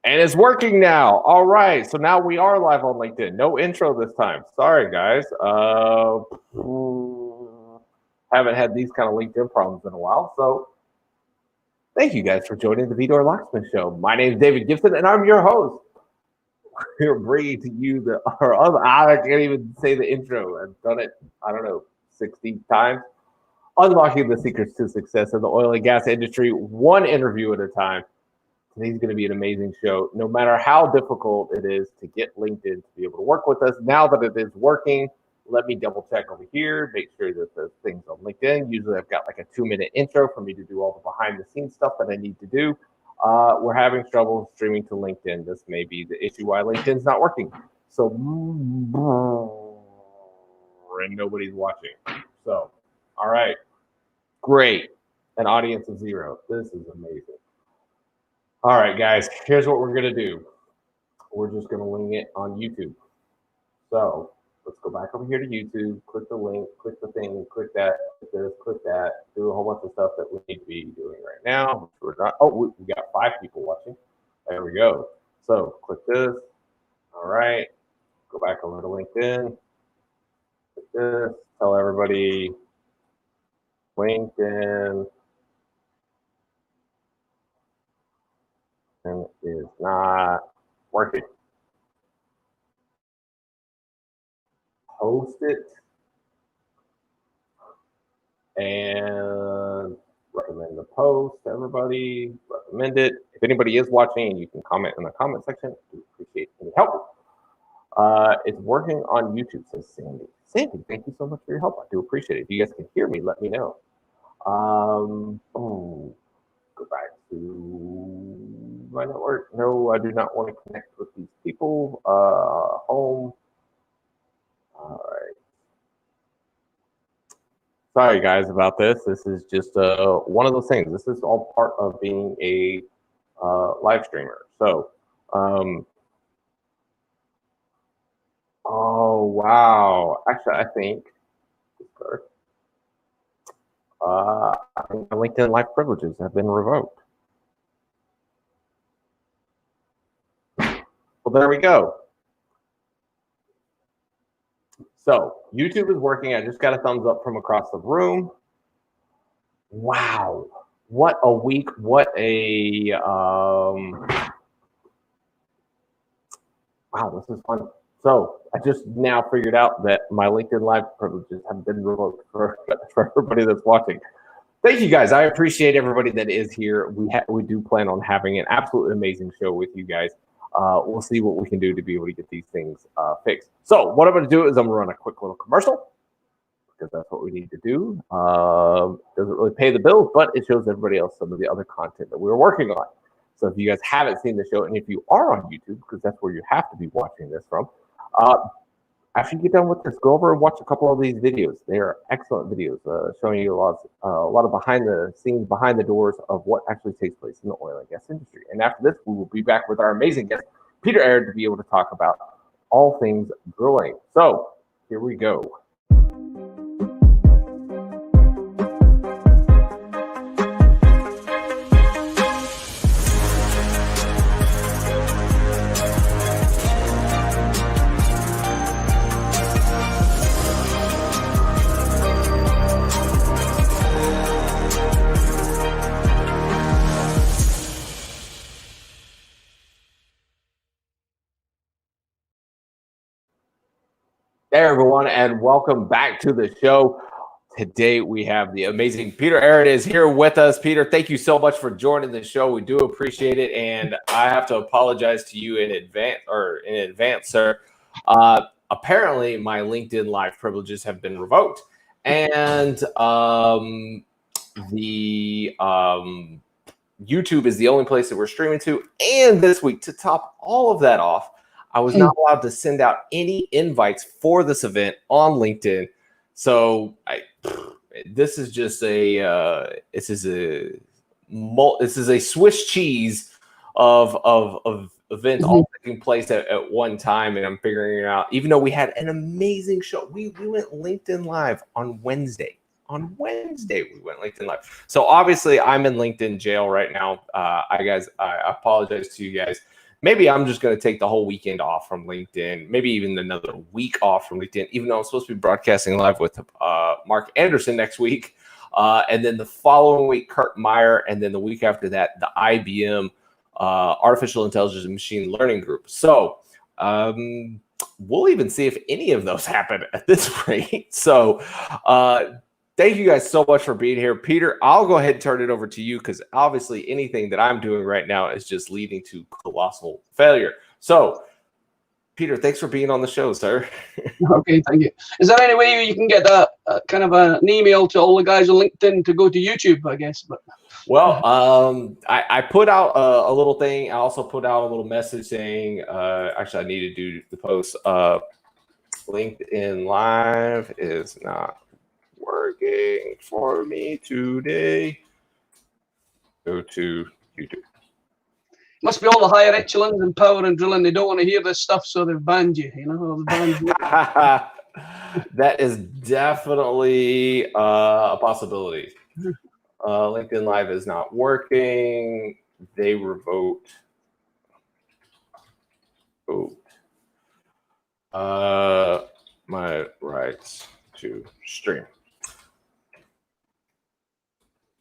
And it's working now. All right. So now we are live on LinkedIn. No intro this time. Sorry, guys. Haven't had these kind of LinkedIn problems in a while. So thank you guys for joining the Vidor Locksmith Show. My name is David Gibson, and I'm your host. We're bringing to you I can't even say the intro. I've done it, I don't know, 60 times. Unlocking the secrets to success in the oil and gas industry, one interview at a time. Today's going to be an amazing show. No matter how difficult it is to get LinkedIn to be able to work with us, now that it is working, let me double check over here, make sure that the things on LinkedIn. Usually I've got like a 2-minute intro for me to do all the behind the scenes stuff that I need to do. We're having trouble streaming to LinkedIn. This may be the issue why LinkedIn's not working. So, and nobody's watching. So, all right, great. An audience of 0. This is amazing. All right, guys, here's what we're going to do. We're just going to wing it on YouTube. So let's go back over here to YouTube, click the link, click the thing, click that, click this, click that, do a whole bunch of stuff that we need to be doing right now. We're not, oh, we got 5 people watching. There we go. So click this. All right. Go back over to LinkedIn. Click this. Tell everybody LinkedIn is not working. Post it and recommend the post to everybody. Recommend it. If anybody is watching, you can comment in the comment section. We appreciate any help. It's working on YouTube, says Sandy. Sandy, thank you so much for your help. I do appreciate it. If you guys can hear me, let me know. Go back to my network. No, I do not want to connect with these people. Home. All right. Sorry, guys, about this. This is just one of those things. This is all part of being a live streamer. So, oh, wow. Actually, I think my LinkedIn live privileges have been revoked. Well, there we go. So YouTube is working. I just got a thumbs up from across the room. Wow. What a week. What a, wow, this is fun. So I just now figured out that my LinkedIn live privileges have been revoked for everybody that's watching. Thank you guys. I appreciate everybody that is here. We do plan on having an absolutely amazing show with you guys. We'll see what we can do to be able to get these things fixed. So what I'm going to do is I'm going to run a quick little commercial because that's what we need to do. Doesn't really pay the bills, but it shows everybody else some of the other content that we're working on. So if you guys haven't seen the show, and if you are on YouTube, because that's where you have to be watching this from, after you get done with this, go over and watch a couple of these videos. They are excellent videos showing you a lot of behind the scenes, behind the doors of what actually takes place in the oil and gas industry. And after this, we will be back with our amazing guest, Peter Aird, to be able to talk about all things drilling. So here we go. Hey everyone, and welcome back to the show. Today we have the amazing Peter Aird is here with us. Peter, thank you so much for joining the show. We do appreciate it, and I have to apologize to you in advance, sir. Apparently, my LinkedIn live privileges have been revoked, and YouTube is the only place that we're streaming to. And this week, to top all of that off, I was not allowed to send out any invites for this event on LinkedIn. So this is just a Swiss cheese of events all taking place at one time, and I'm figuring it out. Even though we had an amazing show, we went LinkedIn live on Wednesday. On Wednesday, we went LinkedIn live. So obviously, I'm in LinkedIn jail right now. I apologize to you guys maybe I'm just going to take the whole weekend off from LinkedIn, maybe even another week off from LinkedIn, even though I'm supposed to be broadcasting live with Mark Anderson next week. And then the following week, Kurt Meyer. And then the week after that, the IBM Artificial Intelligence and Machine Learning Group. So we'll even see if any of those happen at this rate. So thank you guys so much for being here. Peter, I'll go ahead and turn it over to you because obviously anything that I'm doing right now is just leading to colossal failure. So, Peter, thanks for being on the show, sir. Okay, thank you. Is there any way you can get a kind of an email to all the guys on LinkedIn to go to YouTube, I guess? But well, I put out a little thing. I also put out a little message saying, actually, I need to do the post. LinkedIn Live is not working for me today. Go to YouTube. Must be all the higher echelons in power and drilling. They don't want to hear this stuff, so they've banned you. You know, banned you. That is definitely a possibility. LinkedIn Live is not working. They revoked. My rights to stream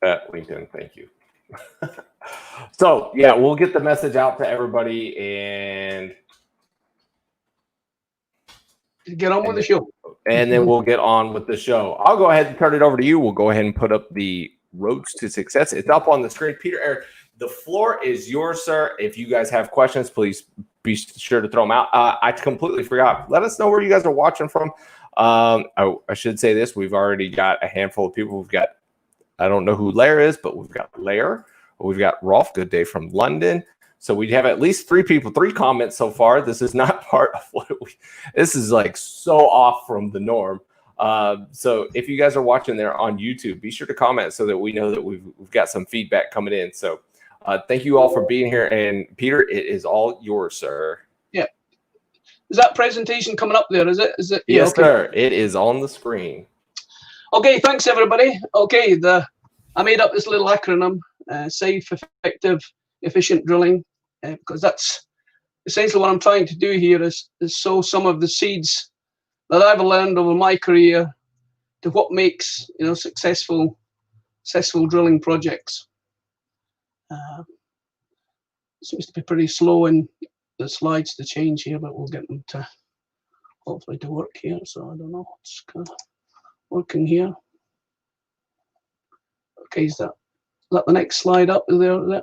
at LinkedIn. Thank you. So yeah, we'll get the message out to everybody and get on with the show. And then we'll get on with the show. I'll go ahead and turn it over to you. We'll go ahead and put up the roads to success. It's up on the screen. Peter, Eric, the floor is yours, sir. If you guys have questions, please be sure to throw them out. I completely forgot. Let us know where you guys are watching from. I should say this. We've already got a handful of people. We've got, I don't know who Lair is, but we've got Lair. We've got Rolf, good day from London. So we have at least 3 people, 3 comments so far. This is not part of what this is like so off from the norm. So if you guys are watching there on YouTube, be sure to comment so that we know that we've got some feedback coming in. So thank you all for being here. And Peter, it is all yours, sir. Yeah. Is that presentation coming up there? Is it? Yes, yeah, okay. Sir. It is on the screen. Okay, thanks everybody. Okay, I made up this little acronym, safe, effective, efficient drilling, because that's essentially what I'm trying to do here is sow some of the seeds that I've learned over my career to what makes successful drilling projects. Seems to be pretty slow in the slides to change here, but we'll get them to hopefully to work here. So I don't know what's kind of working here. Okay, is that the next slide up there? I'm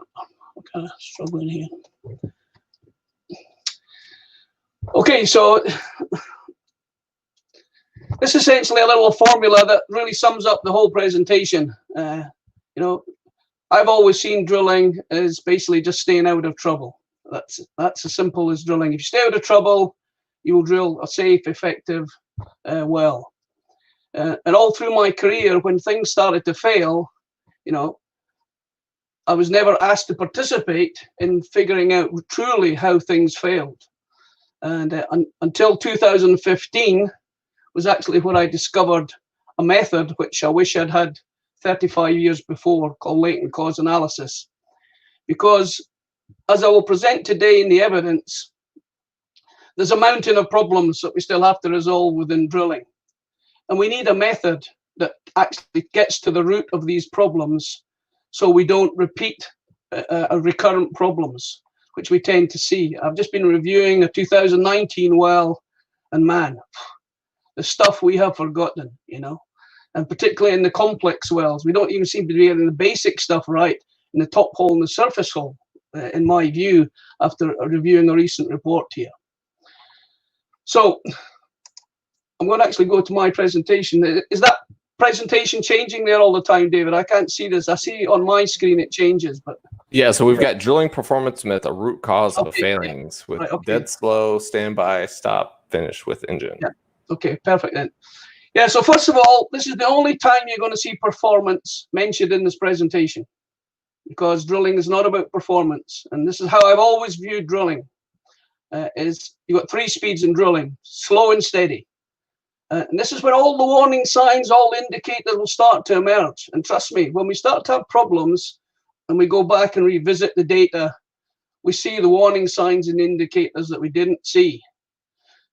kind of struggling here. Okay, so this is essentially a little formula that really sums up the whole presentation. I've always seen drilling as basically just staying out of trouble. That's as simple as drilling. If you stay out of trouble, you will drill a safe, effective well. And all through my career, when things started to fail, I was never asked to participate in figuring out truly how things failed. And until 2015 was actually when I discovered a method which I wish I'd had 35 years before, called latent cause analysis. Because as I will present today in the evidence, there's a mountain of problems that we still have to resolve within drilling. And we need a method that actually gets to the root of these problems so we don't repeat recurrent problems, which we tend to see. I've just been reviewing a 2019 well, and man, the stuff we have forgotten, and particularly in the complex wells. We don't even seem to be getting the basic stuff right in the top hole and the surface hole, in my view, after reviewing a recent report here. So I'm going to actually go to my presentation. Is that presentation changing there all the time, David? I can't see this. I see on my screen it changes, but yeah. So we've got drilling performance myth, a root cause of failings with dead slow, standby, stop, finish with engine. Yeah. Okay, perfect then. Yeah. So first of all, this is the only time you're going to see performance mentioned in this presentation, because drilling is not about performance, and this is how I've always viewed drilling. Is you've got 3 speeds in drilling: slow and steady. And this is where all the warning signs, all indicators will start to emerge. And trust me, when we start to have problems and we go back and revisit the data, we see the warning signs and indicators that we didn't see.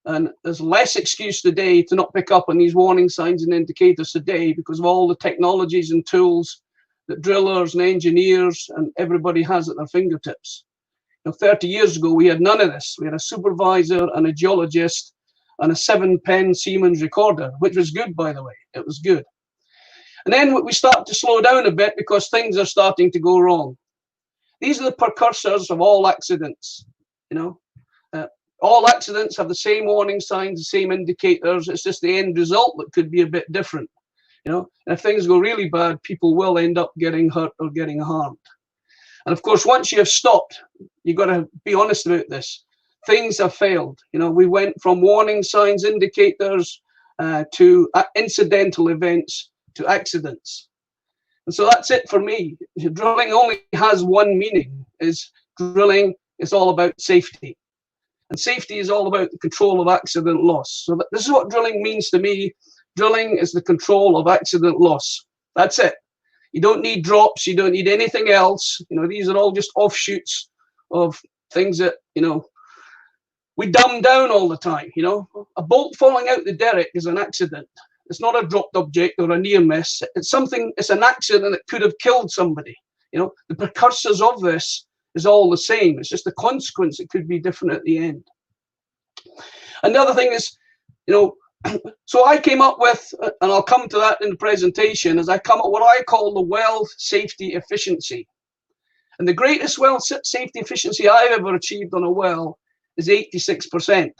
And there's less excuse today to not pick up on these warning signs and indicators today because of all the technologies and tools that drillers and engineers and everybody has at their fingertips. 30 years ago, we had none of this. We had a supervisor and a geologist and a 7-pen Siemens recorder, which was good, by the way. It was good. And then we start to slow down a bit because things are starting to go wrong. These are the precursors of all accidents. All accidents have the same warning signs, the same indicators. It's just the end result that could be a bit different. And if things go really bad, people will end up getting hurt or getting harmed. And of course, once you have stopped, you've got to be honest about this. Things have failed. We went from warning signs, indicators, to incidental events, to accidents. And so that's it for me. Drilling only has one meaning, is drilling is all about safety. And safety is all about the control of accident loss. So this is what drilling means to me. Drilling is the control of accident loss. That's it. You don't need drops. You don't need anything else. These are all just offshoots of things that, we dumb down all the time. A bolt falling out the derrick is an accident. It's not a dropped object or a near miss. It's an accident that could have killed somebody. The precursors of this is all the same. It's just the consequence that could be different at the end. And the other thing is, so I came up with, and I'll come to that in the presentation, is I come up with what I call the well safety efficiency. And the greatest well safety efficiency I've ever achieved on a well is 86%.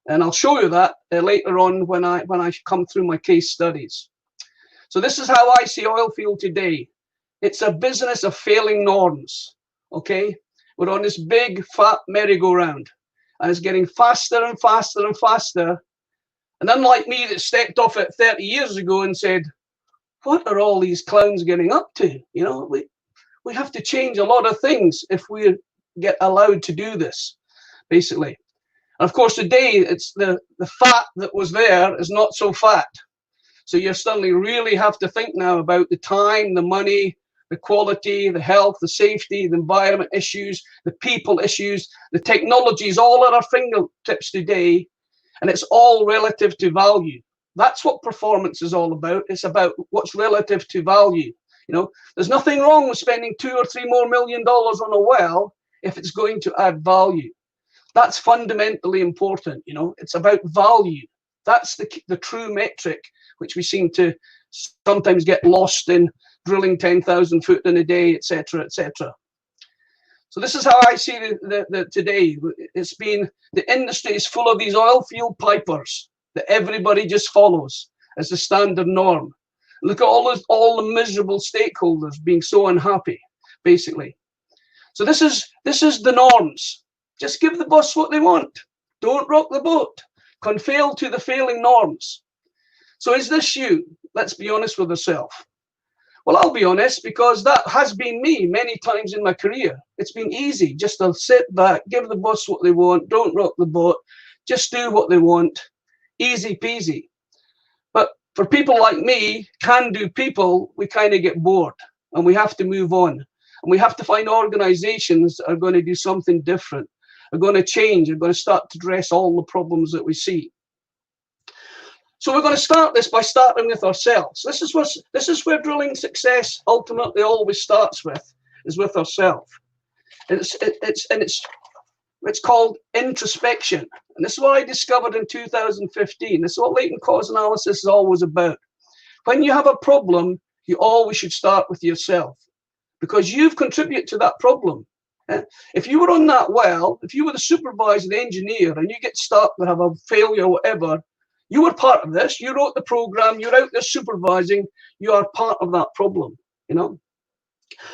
And I'll show you that later on when I come through my case studies. So this is how I see oilfield today. It's a business of failing norms. Okay, we're on this big fat merry-go-round, and it's getting faster and faster and faster. And unlike me that stepped off it 30 years ago and said, what are all these clowns getting up to? We have to change a lot of things if we get allowed to do this, basically. And of course, today, it's the fat that was there is not so fat. So you suddenly really have to think now about the time, the money, the quality, the health, the safety, the environment issues, the people issues, the technologies all at our fingertips today. And it's all relative to value. That's what performance is all about. It's about what's relative to value. There's nothing wrong with spending $2 or $3 more million on a well if it's going to add value. That's fundamentally important. It's about value. That's the true metric, which we seem to sometimes get lost in drilling 10,000 foot in a day, etc., etc. So this is how I see the today. It's been, the industry is full of these oil field pipers that everybody just follows as the standard norm. Look at all the miserable stakeholders being so unhappy, basically. So this is the norms. Just give the boss what they want. Don't rock the boat. Conform to the failing norms. So is this you? Let's be honest with ourselves. Well, I'll be honest, because that has been me many times in my career. It's been easy just to sit back, give the boss what they want, don't rock the boat, just do what they want, easy peasy. But for people like me, can-do people, we kind of get bored and we have to move on. And we have to find organizations that are going to do something different, are going to change, are going to start to address all the problems that we see. So we're going to start this by starting with ourselves. This is where drilling success ultimately always starts with, is with ourselves. It's called introspection. And this is what I discovered in 2015. This is what latent cause analysis is always about. When you have a problem, you always should start with yourself, because you've contributed to that problem. If you were on that well, if you were the supervisor, the engineer, and you get stuck or have a failure or whatever, you were part of this. You wrote the program. You're out there supervising. You are part of that problem,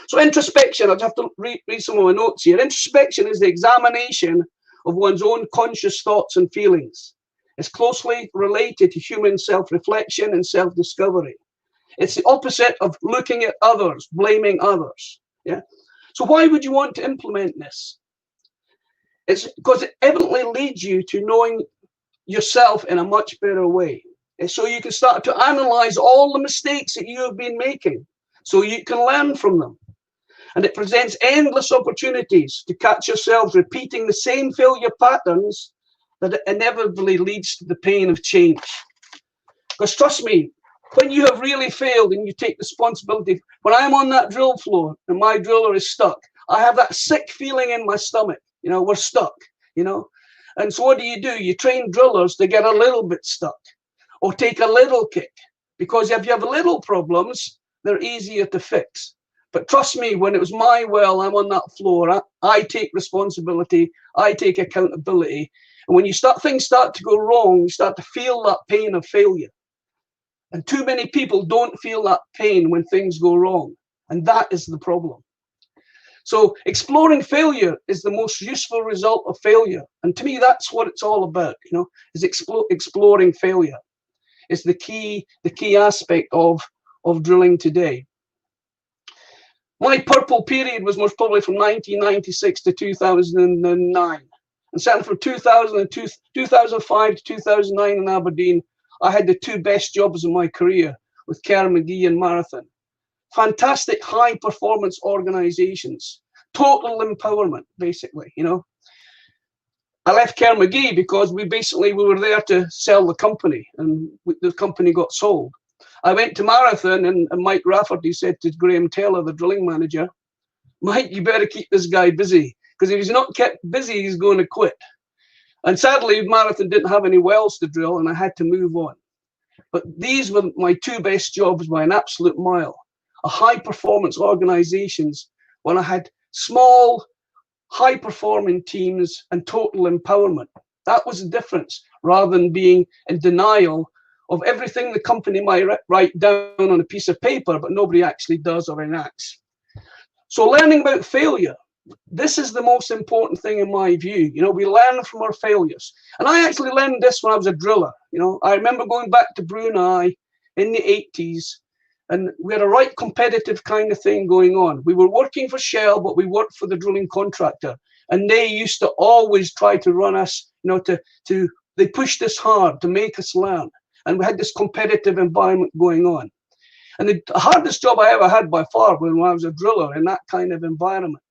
So introspection, I'll have to read some of my notes here. Introspection is the examination of one's own conscious thoughts and feelings. It's closely related to human self-reflection and self-discovery. It's the opposite of looking at others, blaming others. Yeah. So why would you want to implement this? It's because it evidently leads you to knowing yourself in a much better way. And so you can start to analyze all the mistakes that you have been making, so you can learn from them. And it presents endless opportunities to catch yourselves repeating the same failure patterns that inevitably leads to the pain of change. Because trust me, when you have really failed and you take responsibility, when I'm on that drill floor and my driller is stuck, I have that sick feeling in my stomach, you know, we're stuck, you know. And so what do? You train drillers to get a little bit stuck or take a little kick, because if you have little problems, they're easier to fix. But trust me, when it was my well, I'm on that floor, I take responsibility, I take accountability. And when things start to go wrong, you start to feel that pain of failure. And too many people don't feel that pain when things go wrong. And that is the problem. So exploring failure is the most useful result of failure. And to me, that's what it's all about, you know, is exploring failure. It's the key aspect of drilling today. My purple period was most probably from 1996 to 2009. And certainly from 2005 to 2009 in Aberdeen, I had the two best jobs in my career with Kerr McGee and Marathon. Fantastic high performance organizations, total empowerment, basically, you know. I left Kerr McGee because we were there to sell the company, and the company got sold. I went to Marathon, and Mike Rafferty said to Graham Taylor, the drilling manager, Mike, you better keep this guy busy, because if he's not kept busy, he's going to quit. And sadly, Marathon didn't have any wells to drill, and I had to move on. But these were my two best jobs by an absolute mile. A high-performance organizations when I had small, high-performing teams and total empowerment. That was the difference, rather than being in denial of everything the company might write down on a piece of paper, but nobody actually does or enacts. So learning about failure, this is the most important thing in my view. You know, we learn from our failures. And I actually learned this when I was a driller. You know, I remember going back to Brunei in the 80s, and we had a right competitive kind of thing going on. We were working for Shale, but we worked for the drilling contractor. And they used to always try to run us, you know, they pushed us hard to make us learn. And we had this competitive environment going on. And the hardest job I ever had by far was when I was a driller in that kind of environment.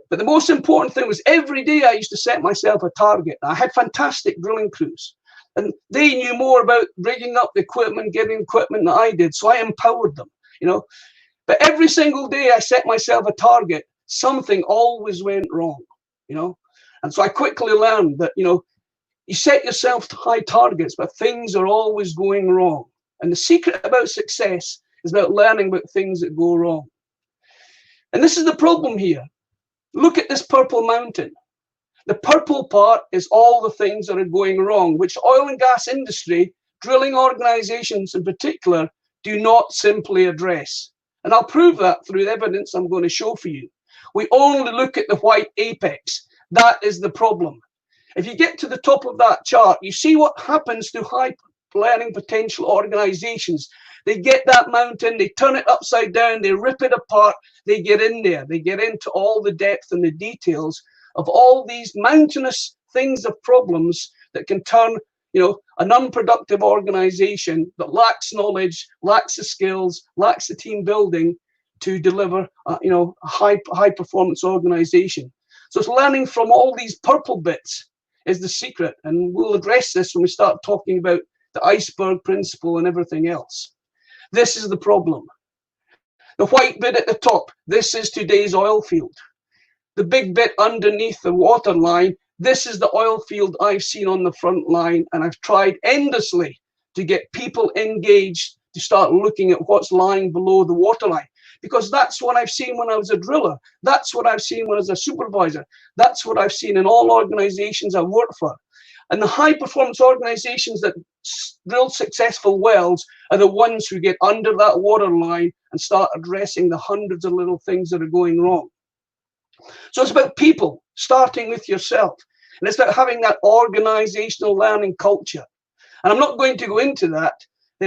But the most important thing was every day I used to set myself a target. I had fantastic drilling crews, and they knew more about rigging up the equipment, getting equipment than I did. So I empowered them, you know. But every single day I set myself a target, something always went wrong, you know. And so I quickly learned that, you know, you set yourself high targets, but things are always going wrong. And the secret about success is about learning about things that go wrong. And this is the problem here. Look at this purple mountain. The purple part is all the things that are going wrong, which oil and gas industry, drilling organizations in particular, do not simply address. And I'll prove that through the evidence I'm going to show for you. We only look at the white apex. That is the problem. If you get to the top of that chart, you see what happens to high learning potential organizations. They get that mountain, they turn it upside down, they rip it apart, they get in there, they get into all the depth and the details of all these mountainous things of problems that can turn, you know, an unproductive organization that lacks knowledge, lacks the skills, lacks the team building to deliver, you know, a high performance organization. So it's learning from all these purple bits is the secret, and we'll address this when we start talking about the iceberg principle and everything else. This is the problem. The white bit at the top, this is today's oil field. The big bit underneath the water line, this is the oil field I've seen on the front line, and I've tried endlessly to get people engaged to start looking at what's lying below the water line. Because that's what I've seen when I was a driller. That's what I've seen when I was a supervisor. That's what I've seen in all organizations I've worked for. And the high performance organizations that drill successful wells are the ones who get under that water line and start addressing the hundreds of little things that are going wrong. So it's about people, starting with yourself. And it's about having that organizational learning culture. And I'm not going to go into that.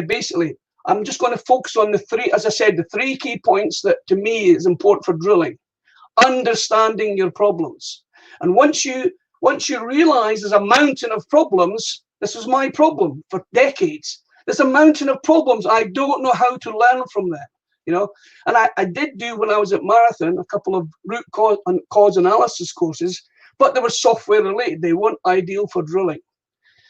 Basically, I'm just going to focus on the three, as I said, the three key points that to me is important for drilling. Understanding your problems. And once you realize there's a mountain of problems, this was my problem for decades. There's a mountain of problems. I don't know how to learn from them. you know. And I did do, when I was at Marathon, a couple of root cause analysis courses, but they were software related. They weren't ideal for drilling.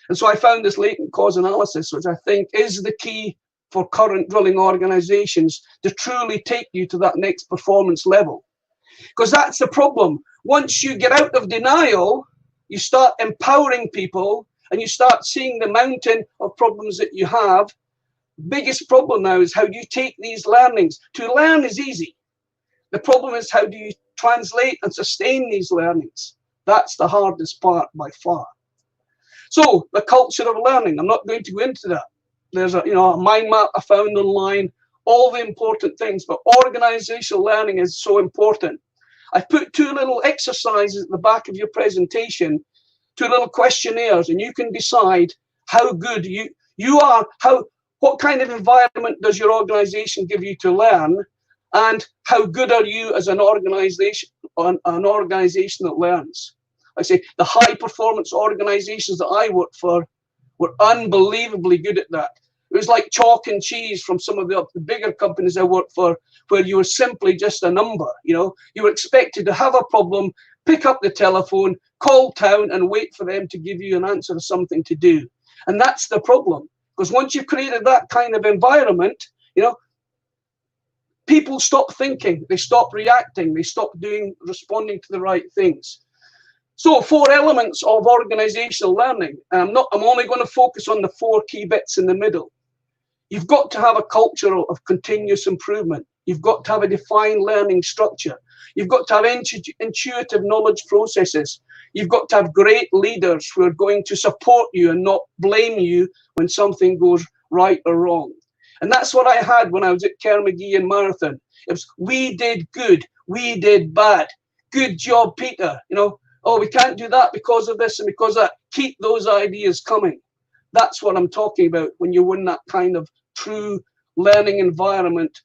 And so I found this latent cause analysis, which I think is the key for current drilling organizations to truly take you to that next performance level. Because that's the problem. Once you get out of denial, you start empowering people and you start seeing the mountain of problems that you have. Biggest problem now is how do you take these learnings? To learn is easy. The problem is how do you translate and sustain these learnings? That's the hardest part by far. So the culture of learning, I'm not going to go into that. There's a mind map I found online, all the important things, but organizational learning is so important. I put 2 little exercises at the back of your presentation, 2 little questionnaires, and you can decide how good you are, what kind of environment does your organization give you to learn, and how good are you as an organization that learns. I say the high performance organizations that I worked for were unbelievably good at that. It was like chalk and cheese from some of the bigger companies I worked for, where you were simply just a number. You were expected to have a problem, pick up the telephone, call town, and wait for them to give you an answer or something to do. And that's the problem, because once you've created that kind of environment, people stop thinking, they stop reacting, they stop responding to the right things. So 4 elements of organizational learning. I'm only going to focus on the 4 key bits in the middle. You've got to have a culture of continuous improvement. You've got to have a defined learning structure. You've got to have intuitive knowledge processes. You've got to have great leaders who are going to support you and not blame you when something goes right or wrong. And that's what I had when I was at Kerr-McGee and Marathon. It was, we did good, we did bad. Good job, Peter. Oh, we can't do that because of this and because of that. Keep those ideas coming. That's what I'm talking about when you're in that kind of true learning environment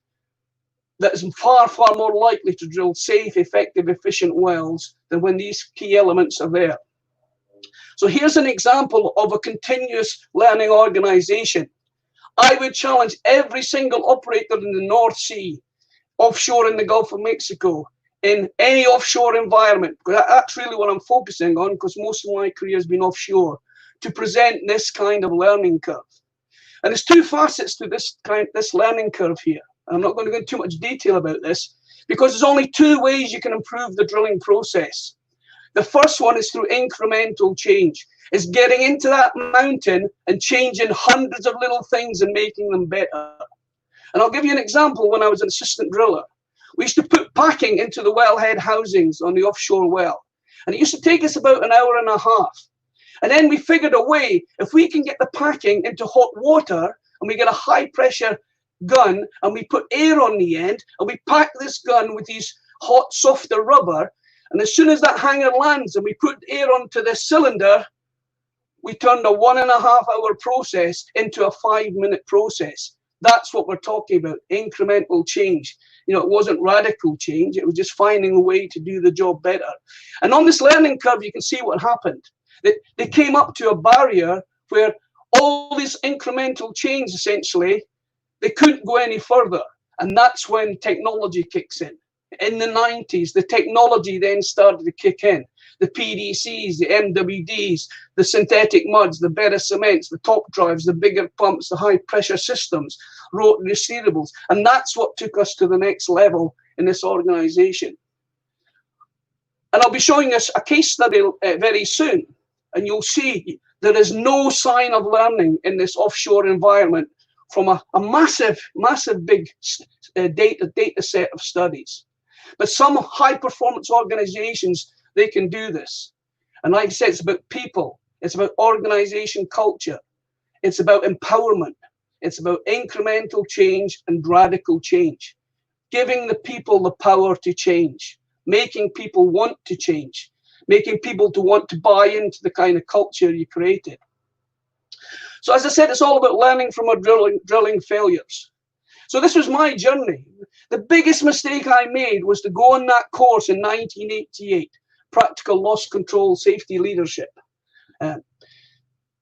that is far, far more likely to drill safe, effective, efficient wells than when these key elements are there. So here's an example of a continuous learning organization. I would challenge every single operator in the North Sea, offshore in the Gulf of Mexico, in any offshore environment, because that's really what I'm focusing on, because most of my career has been offshore, to present this kind of learning curve. And there's 2 facets to this learning curve here. I'm not going to go into too much detail about this, because there's only 2 ways you can improve the drilling process. The first one is through incremental change. It's getting into that mountain and changing hundreds of little things and making them better. And I'll give you an example. When I was an assistant driller, we used to put packing into the wellhead housings on the offshore well. And it used to take us about an hour and a half. And then we figured a way, if we can get the packing into hot water and we get a high pressure gun and we put air on the end and we pack this gun with these hot, softer rubber, and as soon as that hanger lands and we put air onto this cylinder, we turned a 1.5 hour process into a 5-minute process. That's what we're talking about, incremental change. It wasn't radical change. It was just finding a way to do the job better. And on this learning curve, you can see what happened. They came up to a barrier where all this incremental change, essentially, they couldn't go any further. And that's when technology kicks in. In the 90s, the technology then started to kick in. The PDCs, the MWDs, the synthetic muds, the better cements, the top drives, the bigger pumps, the high pressure systems, rotary steerables. And that's what took us to the next level in this organization. And I'll be showing us a case study very soon. And you'll see there is no sign of learning in this offshore environment from a massive, massive big data set of studies. But some high performance organizations, they can do this. And like I said, it's about people. It's about organization culture. It's about empowerment. It's about incremental change and radical change. Giving the people the power to change. Making people want to change. Making people to want to buy into the kind of culture you created. So as I said, it's all about learning from our drilling failures. So this was my journey. The biggest mistake I made was to go on that course in 1988, Practical Loss Control Safety Leadership.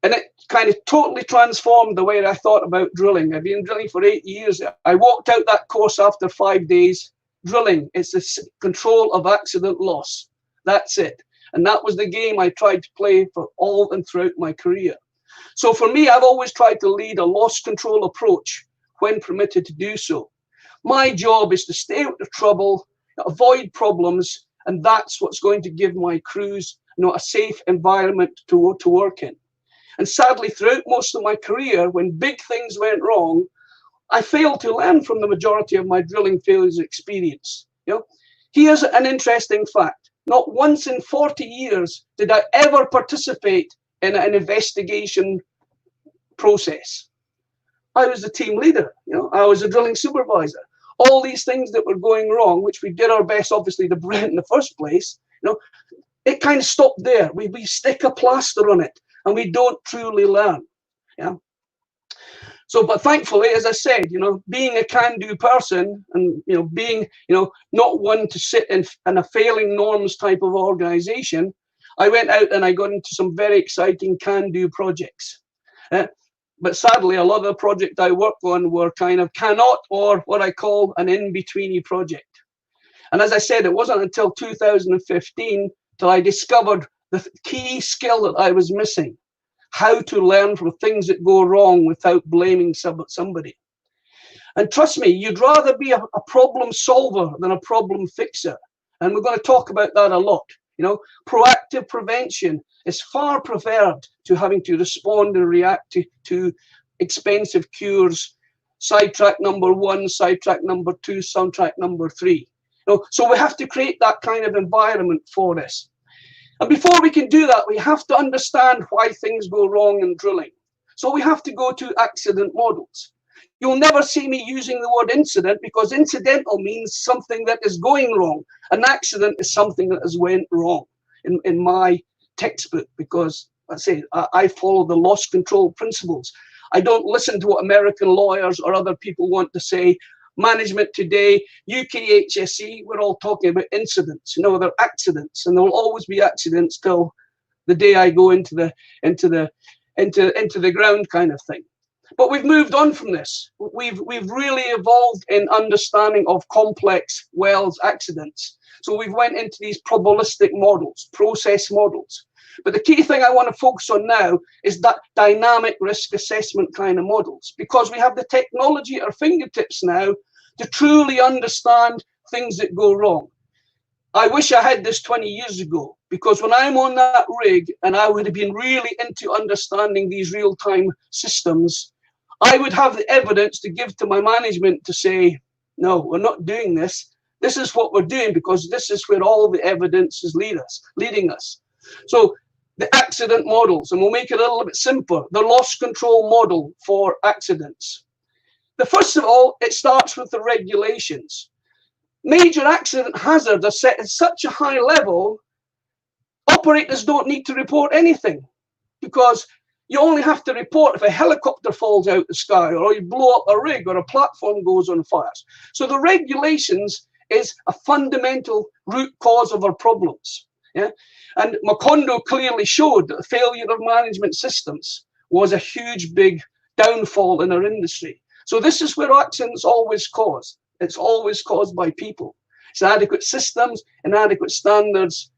And it kind of totally transformed the way I thought about drilling. I've been drilling for 8 years. I walked out that course after 5 days. Drilling, it's the control of accident loss. That's it. And that was the game I tried to play for all and throughout my career. So for me, I've always tried to lead a loss control approach when permitted to do so. My job is to stay out of trouble, avoid problems, and that's what's going to give my crews, a safe environment to work in. And sadly, throughout most of my career, when big things went wrong, I failed to learn from the majority of my drilling failures experience. Here's an interesting fact. Not once in 40 years did I ever participate in an investigation process. I was the team leader. I was a drilling supervisor. All these things that were going wrong, which we did our best, obviously, to prevent in the first place, it kind of stopped there. We stick a plaster on it, and we don't truly learn. So, but thankfully, as I said, being a can-do person and, being, not one to sit in a failing norms type of organization, I went out and I got into some very exciting can-do projects. But sadly, a lot of the projects I worked on were kind of cannot, or what I call an in-betweeny project. And as I said, it wasn't until 2015 till I discovered the key skill that I was missing: how to learn from things that go wrong without blaming somebody. And trust me, you'd rather be a problem solver than a problem fixer. And we're going to talk about that a lot. Proactive prevention is far preferred to having to respond and react to expensive cures, sidetrack number 1, sidetrack number 2, sidetrack number 3. So we have to create that kind of environment for this. And before we can do that, we have to understand why things go wrong in drilling. So we have to go to accident models. You'll never see me using the word incident, because incidental means something that is going wrong. An accident is something that has went wrong in my textbook, because I follow the loss control principles. I don't listen to what American lawyers or other people want to say. Management today, UKHSE, we're all talking about incidents. They're accidents, and there will always be accidents till the day I go into the ground, kind of thing. But we've moved on from this. We've really evolved in understanding of complex wells accidents. So we've went into these probabilistic models, process models. But the key thing I want to focus on now is that dynamic risk assessment kind of models, because we have the technology at our fingertips now to truly understand things that go wrong. I wish I had this 20 years ago, because when I'm on that rig and I would have been really into understanding these real-time systems, I would have the evidence to give to my management to say, no, we're not doing this. This is what we're doing, because this is where all the evidence is leading us. So the accident models, and we'll make it a little bit simpler, the loss control model for accidents. First of all, it starts with the regulations. Major accident hazards are set at such a high level, operators don't need to report anything, because you only have to report if a helicopter falls out the sky, or you blow up a rig, or a platform goes on fire. So the regulations is a fundamental root cause of our problems. And Macondo clearly showed that the failure of management systems was a huge, big downfall in our industry. So this is where accidents always cause. It's always caused by people. It's inadequate systems, inadequate standards,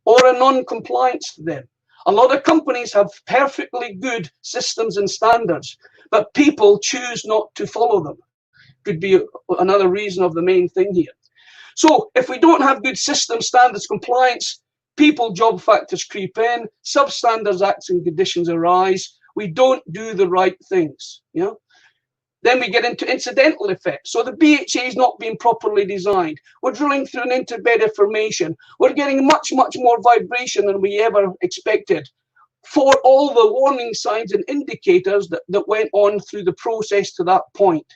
or a non-compliance to them. A lot of companies have perfectly good systems and standards, but people choose not to follow them. Could be another reason of the main thing here. So if we don't have good systems, standards, compliance, people job factors creep in, substandards acts and conditions arise, we don't do the right things. Then we get into incidental effects. So the BHA is not being properly designed. We're drilling through an interbedded formation. We're getting much, much more vibration than we ever expected, for all the warning signs and indicators that went on through the process to that point.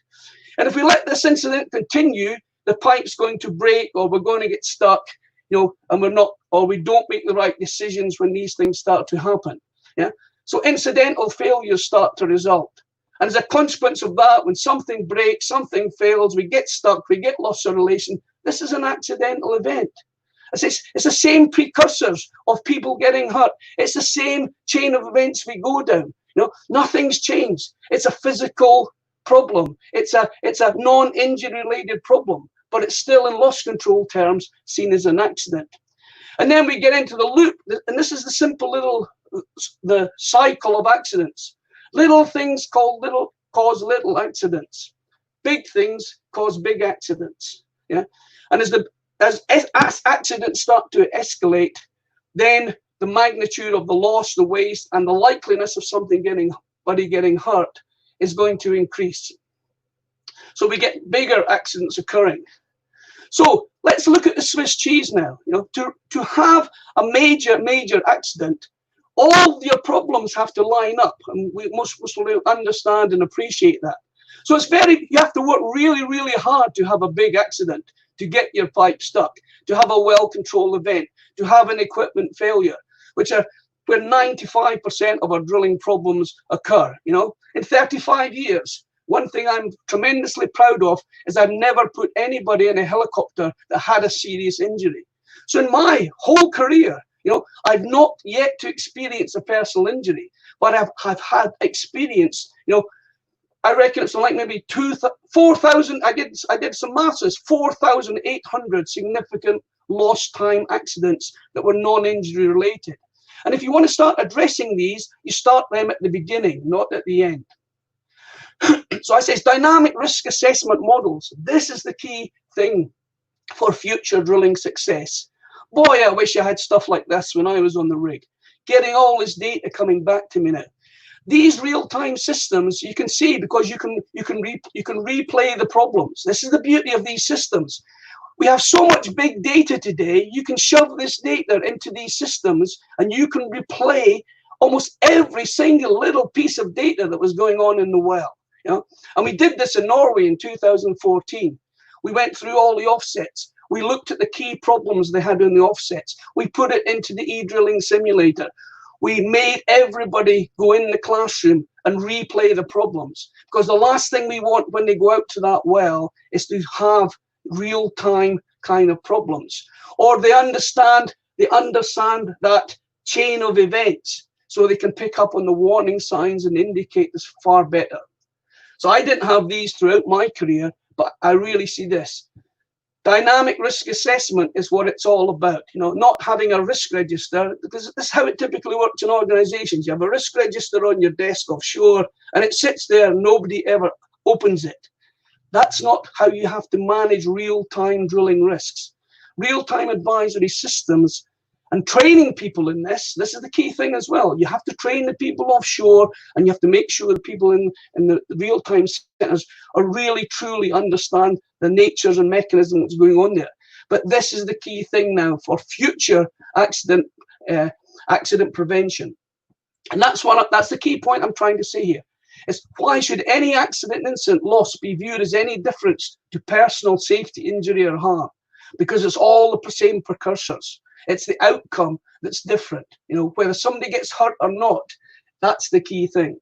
And if we let this incident continue, the pipe's going to break, or we're going to get stuck, and we're not, or we don't make the right decisions when these things start to happen. So incidental failures start to result. And as a consequence of that, when something breaks, something fails, we get stuck, we get lost of relation, this is an accidental event. It's the same precursors of people getting hurt. It's the same chain of events we go down. You know, nothing's changed. It's a physical problem. It's a non-injury related problem, but it's still in loss control terms seen as an accident. And then we get into the loop, and this is the simple the cycle of accidents. Little things cause little accidents. Big things cause big accidents. Yeah, and as accidents start to escalate, then the magnitude of the loss, the waste, and the likeliness of somebody getting hurt is going to increase. So we get bigger accidents occurring. So let's look at the Swiss cheese now. You know, to have a major accident, all your problems have to line up, and we must understand and appreciate that. So you have to work really hard to have a big accident, to get your pipe stuck, to have a well control event, to have an equipment failure, where 95% of our drilling problems occur. You know, in 35 years, one thing I'm tremendously proud of is I've never put anybody in a helicopter that had a serious injury. So in my whole career, you know, I've not yet to experience a personal injury, but I've had experience. You know, I reckon it's like maybe 4,000. I did some maths. 4,800 significant lost time accidents that were non-injury related. And if you want to start addressing these, you start them at the beginning, not at the end. So I say dynamic risk assessment models. This is the key thing for future drilling success. Boy, I wish I had stuff like this when I was on the rig. Getting all this data coming back to me now. These real-time systems, you can see, because you can replay the problems. This is the beauty of these systems. We have so much big data today. You can shove this data into these systems, and you can replay almost every single little piece of data that was going on in the well. You know? And we did this in Norway in 2014. We went through all the offsets. We looked at the key problems they had in the offsets. We put it into the e-drilling simulator. We made everybody go in the classroom and replay the problems, because the last thing we want when they go out to that well is to have real-time kind of problems, or they understand that chain of events, so they can pick up on the warning signs and indicate this far better. So I didn't have these throughout my career, but I really see this. Dynamic risk assessment is what it's all about. You know, not having a risk register, because this is how it typically works in organizations. You have a risk register on your desk offshore, and it sits there, nobody ever opens it. That's not how you have to manage real-time drilling risks. Real-time advisory systems and training people in this is the key thing as well. You have to train the people offshore, and you have to make sure the people in the real-time centers are really truly understand the natures and mechanisms that's going on there. But this is the key thing now for future accident prevention. And that's the key point I'm trying to say here. Is why should any accident, incident, loss be viewed as any difference to personal safety, injury, or harm? Because it's all the same precursors. It's the outcome that's different. You know, whether somebody gets hurt or not, that's the key thing.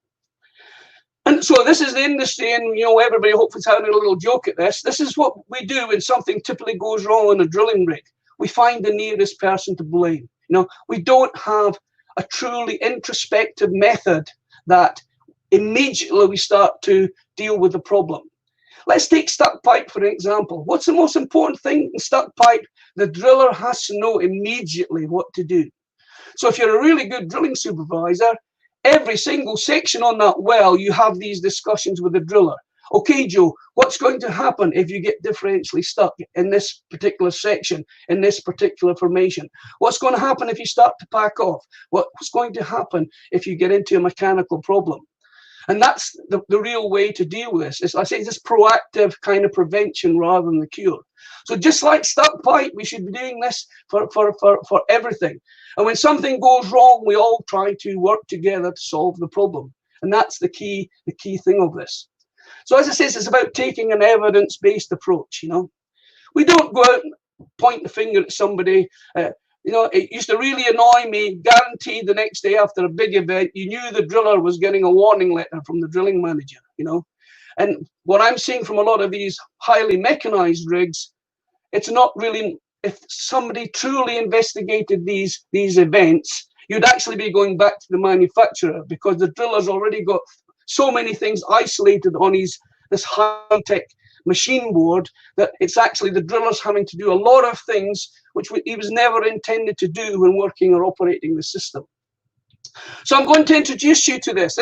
And so this is the industry, and you know, everybody hopefully is having a little joke at this. This is what we do when something typically goes wrong on a drilling rig. We find the nearest person to blame. You know, we don't have a truly introspective method that immediately we start to deal with the problem. Let's take stuck pipe for an example. What's the most important thing in stuck pipe? The driller has to know immediately what to do. So if you're a really good drilling supervisor, every single section on that well, you have these discussions with the driller. Okay, Joe, what's going to happen if you get differentially stuck in this particular section, in this particular formation? What's going to happen if you start to pack off? What's going to happen if you get into a mechanical problem? And that's the real way to deal with this. I say this proactive kind of prevention rather than the cure. So just like stuck pipe, we should be doing this for everything. And when something goes wrong, we all try to work together to solve the problem. And that's the key thing of this. So as I say, it's about taking an evidence-based approach. You know, we don't go out and point the finger at somebody. You know, it used to really annoy me, guaranteed the next day after a big event, you knew the driller was getting a warning letter from the drilling manager, you know. And what I'm seeing from a lot of these highly mechanized rigs, it's not really if somebody truly investigated these events, you'd actually be going back to the manufacturer, because the driller's already got so many things isolated on this high-tech machine board that it's actually the driller's having to do a lot of things which he was never intended to do when working or operating the system. So I'm going to introduce you to this.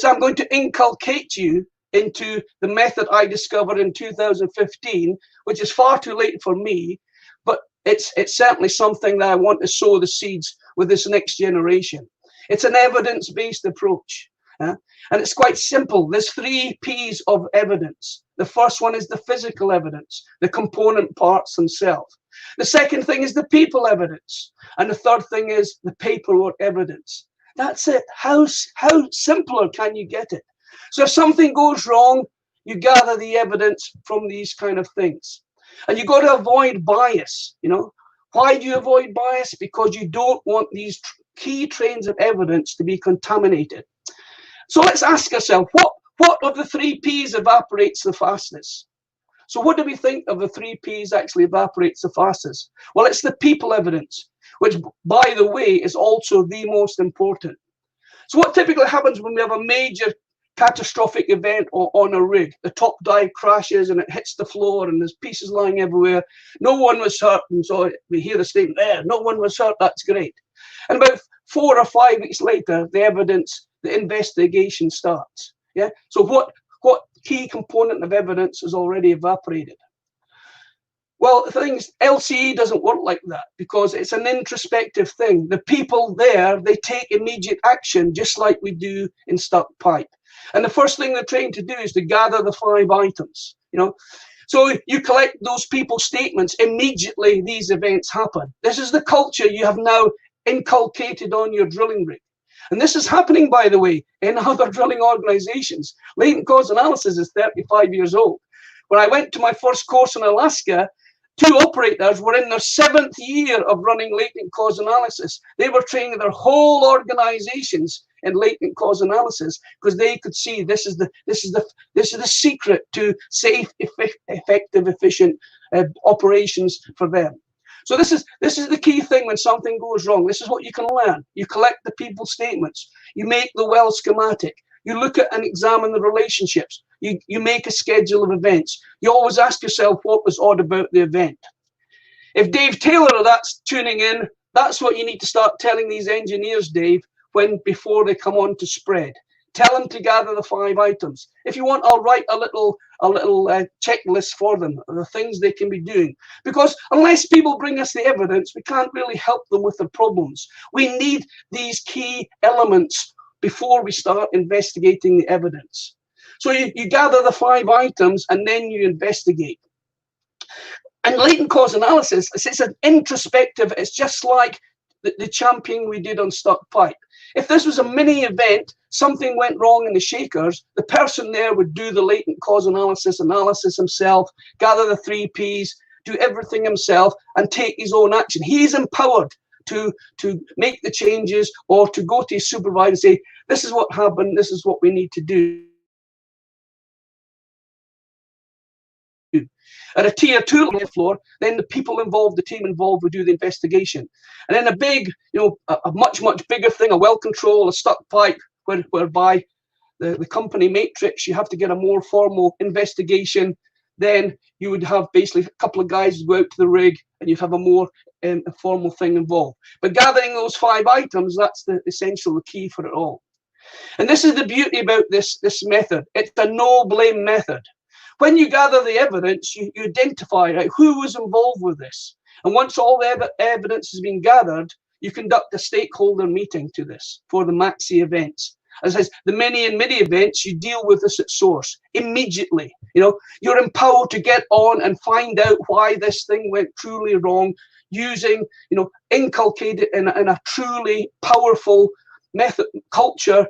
I'm going to inculcate you into the method I discovered in 2015, which is far too late for me, but it's certainly something that I want to sow the seeds with this next generation. It's an evidence-based approach. And it's quite simple. There's 3 P's of evidence. The first one is the physical evidence, the component parts themselves. The second thing is the people evidence. And the third thing is the paperwork evidence. That's it. How simpler can you get it? So if something goes wrong, you gather the evidence from these kind of things. And you've got to avoid bias. Why do you avoid bias? Because you don't want these key trains of evidence to be contaminated. So let's ask ourselves, what of the 3 P's evaporates the fastest? So what do we think of the 3 P's actually evaporates the fastest? Well, it's the people evidence, which, by the way, is also the most important. So what typically happens when we have a major catastrophic event on a rig? The top dive crashes and it hits the floor and there's pieces lying everywhere. No one was hurt. And so we hear the statement, no one was hurt, that's great. And about 4 or 5 weeks later, the investigation starts. Yeah. So what key component of evidence is already evaporated? Well, the thing is, LCE doesn't work like that because it's an introspective thing. The people there, they take immediate action just like we do in stuck pipe. And the first thing they're trained to do is to gather the 5 items. So you collect those people's statements immediately. These events happen. This is the culture you have now inculcated on your drilling rig. And this is happening, by the way, in other drilling organizations. Latent cause analysis is 35 years old. When I went to my first course in Alaska, 2 operators were in their 7th year of running latent cause analysis. They were training their whole organizations in latent cause analysis because they could see this is the secret to safe, effective, efficient operations for them. So this is the key thing when something goes wrong. This is what you can learn. You collect the people's statements. You make the well schematic. You look at and examine the relationships. You make a schedule of events. You always ask yourself what was odd about the event. If Dave Taylor or that's tuning in, that's what you need to start telling these engineers, Dave, before they come on to spread. Tell them to gather the 5 items. If you want, I'll write a little checklist for them, the things they can be doing. Because unless people bring us the evidence, we can't really help them with their problems. We need these key elements before we start investigating the evidence. So you gather the 5 items and then you investigate. And latent cause analysis, it's an introspective, it's just like the championing we did on stuck pipe. If this was a mini event, something went wrong in the shakers, the person there would do the latent cause analysis himself, gather the 3 P's, do everything himself, and take his own action. He's empowered to make the changes or to go to his supervisor and say, this is what happened, this is what we need to do. At a tier 2 floor, then the people involved, the team involved, would do the investigation. And then a big, a much bigger thing, a well control, a stuck pipe, whereby the company matrix, you have to get a more formal investigation. Then you would have basically a couple of guys go out to the rig, and you'd have a more formal thing involved. But gathering those 5 items, that's the essential key for it all. And this is the beauty about this method. It's a no blame method. When you gather the evidence, you identify who was involved with this. And once all the evidence has been gathered, you conduct a stakeholder meeting to this for the maxi events. As I said, the mini and midi events, you deal with this at source immediately. You're empowered to get on and find out why this thing went truly wrong, using, inculcated in a truly powerful method, culture,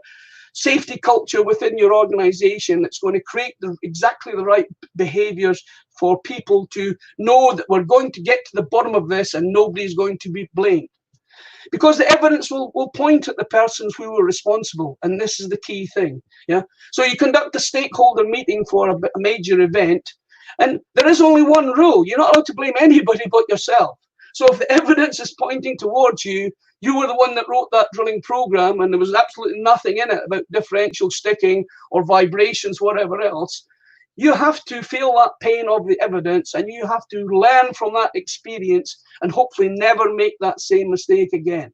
safety culture within your organization that's going to create exactly the right behaviors for people to know that we're going to get to the bottom of this and nobody's going to be blamed. Because the evidence will point at the persons who were responsible, and this is the key thing. Yeah. So you conduct a stakeholder meeting for a major event. And there is only one rule. You're not allowed to blame anybody but yourself. So if the evidence is pointing towards you, you were the one that wrote that drilling program, and there was absolutely nothing in it about differential sticking or vibrations, whatever else. You have to feel that pain of the evidence, and you have to learn from that experience and hopefully never make that same mistake again.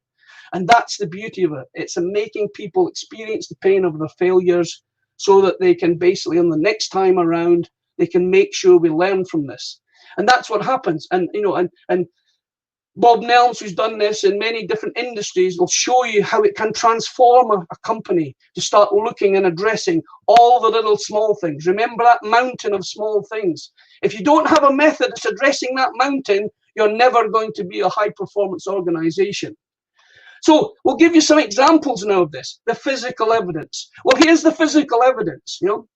And that's the beauty of it. It's making people experience the pain of their failures so that they can basically, on the next time around, they can make sure we learn from this. And that's what happens. And, you know, and Bob Nels, who's done this in many different industries, will show you how it can transform a company to start looking and addressing all the little small things. Remember that mountain of small things. If you don't have a method that's addressing that mountain, you're never going to be a high-performance organization. So we'll give you some examples now of this, the physical evidence. Well, here's the physical evidence, you know.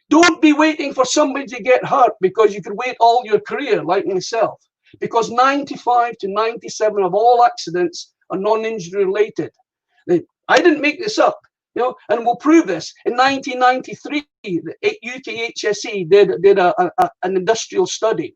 Don't be waiting for somebody to get hurt because you could wait all your career, like myself. Because 95 to 97 of all accidents are non-injury related. I didn't make this up, you know, and we'll prove this. In 1993, the ucces did an industrial study.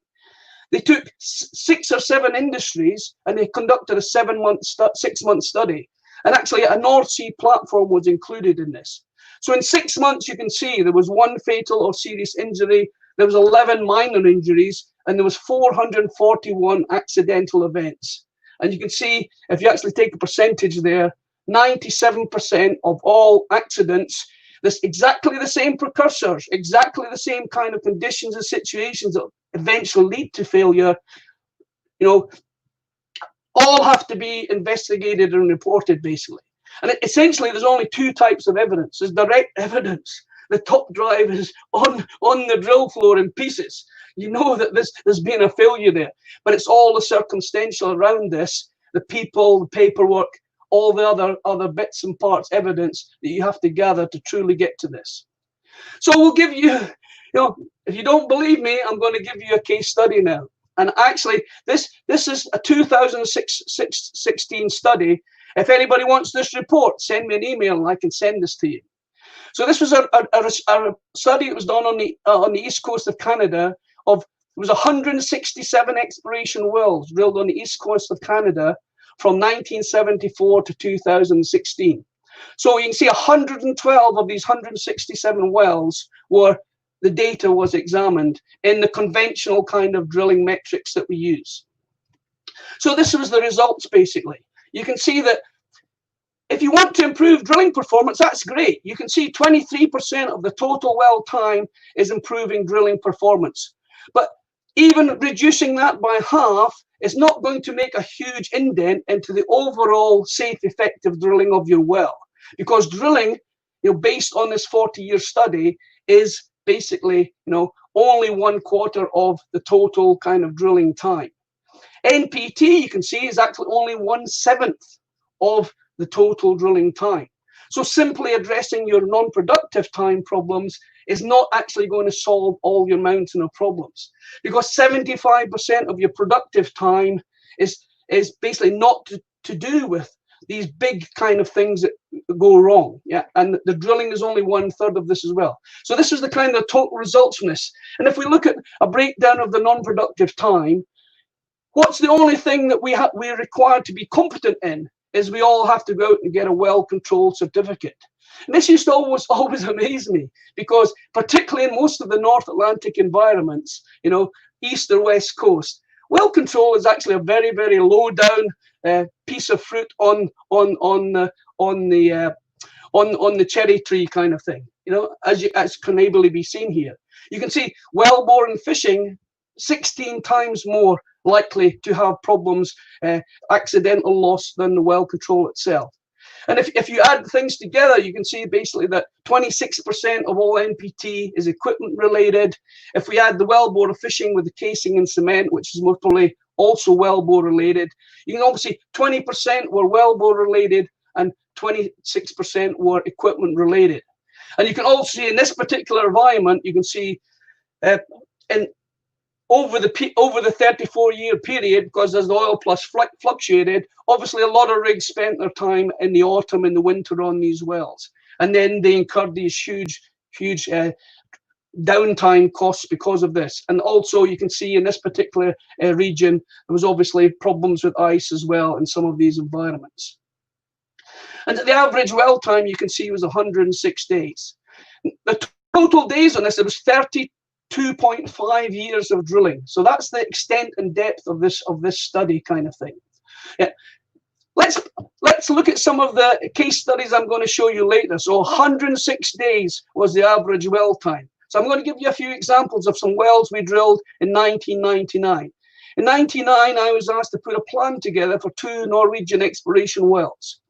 They took 6 or 7 industries and they conducted a 6-month study. And actually a North Sea platform was included in this. So in 6 months, you can see there was 1 fatal or serious injury, there was 11 minor injuries, and there was 441 accidental events. And you can see, if you actually take a percentage there, 97% of all accidents, this exactly the same precursors, exactly the same kind of conditions and situations that eventually lead to failure, you know, all have to be investigated and reported, basically. And essentially, there's only 2 types of evidence. There's direct evidence. The top drive is on the drill floor in pieces. You know that there's been a failure there. But it's all the circumstantial around this, the people, the paperwork, all the other bits and parts evidence that you have to gather to truly get to this. So we'll give you, you know, if you don't believe me, I'm going to give you a case study now. And actually, this is a 2016 study. If anybody wants this report, send me an email and I can send this to you. So this was a study that was done on the east coast of Canada. It was 167 exploration wells drilled on the east coast of Canada from 1974 to 2016. So you can see 112 of these 167 wells were the data was examined in the conventional kind of drilling metrics that we use. So this was the results, basically. You can see that if you want to improve drilling performance, that's great. You can see 23% of the total well time is improving drilling performance. But even reducing that by half is not going to make a huge indent into the overall safe, effective drilling of your well. Because drilling, you know, based on this 40-year study, is basically, you know, only 1/4 of the total kind of drilling time. NPT, you can see, is actually only 1/7 of the total drilling time. So simply addressing your non-productive time problems is not actually going to solve all your mountain of problems, because 75% of your productive time is basically not to do with these big kind of things that go wrong. Yeah, and the drilling is only 1/3 of this as well. So this is the kind of total results from this. And if we look at a breakdown of the non-productive time, what's the only thing that we're required to be competent in is we all have to go out and get a well control certificate. And this used to always amaze me, because particularly in most of the North Atlantic environments, you know, east or west coast, well control is actually a very, very low down piece of fruit on the cherry tree kind of thing, you know, as can ably be seen here. You can see wellbore and fishing 16 times more likely to have problems, accidental loss, than the well control itself. And if you add things together, you can see basically that 26% of all NPT is equipment related. If we add the wellbore fishing with the casing and cement, which is most probably also wellbore related, you can obviously 20% were wellbore related and 26% were equipment related. And you can also see in this particular environment, you can see over the 34-year period, because as the oil plus fluctuated, obviously a lot of rigs spent their time in the autumn and the winter on these wells, and then they incurred these huge downtime costs because of this. And also you can see in this particular region, there was obviously problems with ice as well in some of these environments. And the average well time you can see was 106 days. The total days on this, it was 32.5 years of drilling. So that's the extent and depth of this study kind of thing. Yeah. Let's look at some of the case studies I'm going to show you later. So 106 days was the average well time. So I'm going to give you a few examples of some wells we drilled in 1999. In 1999, I was asked to put a plan together for 2 Norwegian exploration wells.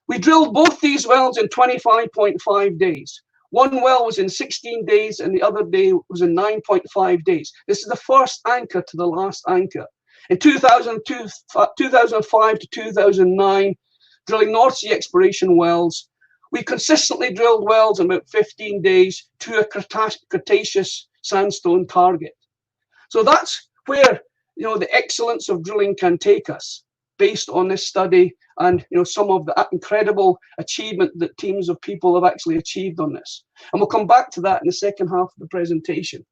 We drilled both these wells in 25.5 days. One well was in 16 days and the other day was in 9.5 days. This is the first anchor to the last anchor. In 2005 to 2009, drilling North Sea exploration wells, we consistently drilled wells in about 15 days to a Cretaceous sandstone target. So that's where, you know, the excellence of drilling can take us, based on this study and, you know, some of the incredible achievement that teams of people have actually achieved on this. And we'll come back to that in the second half of the presentation.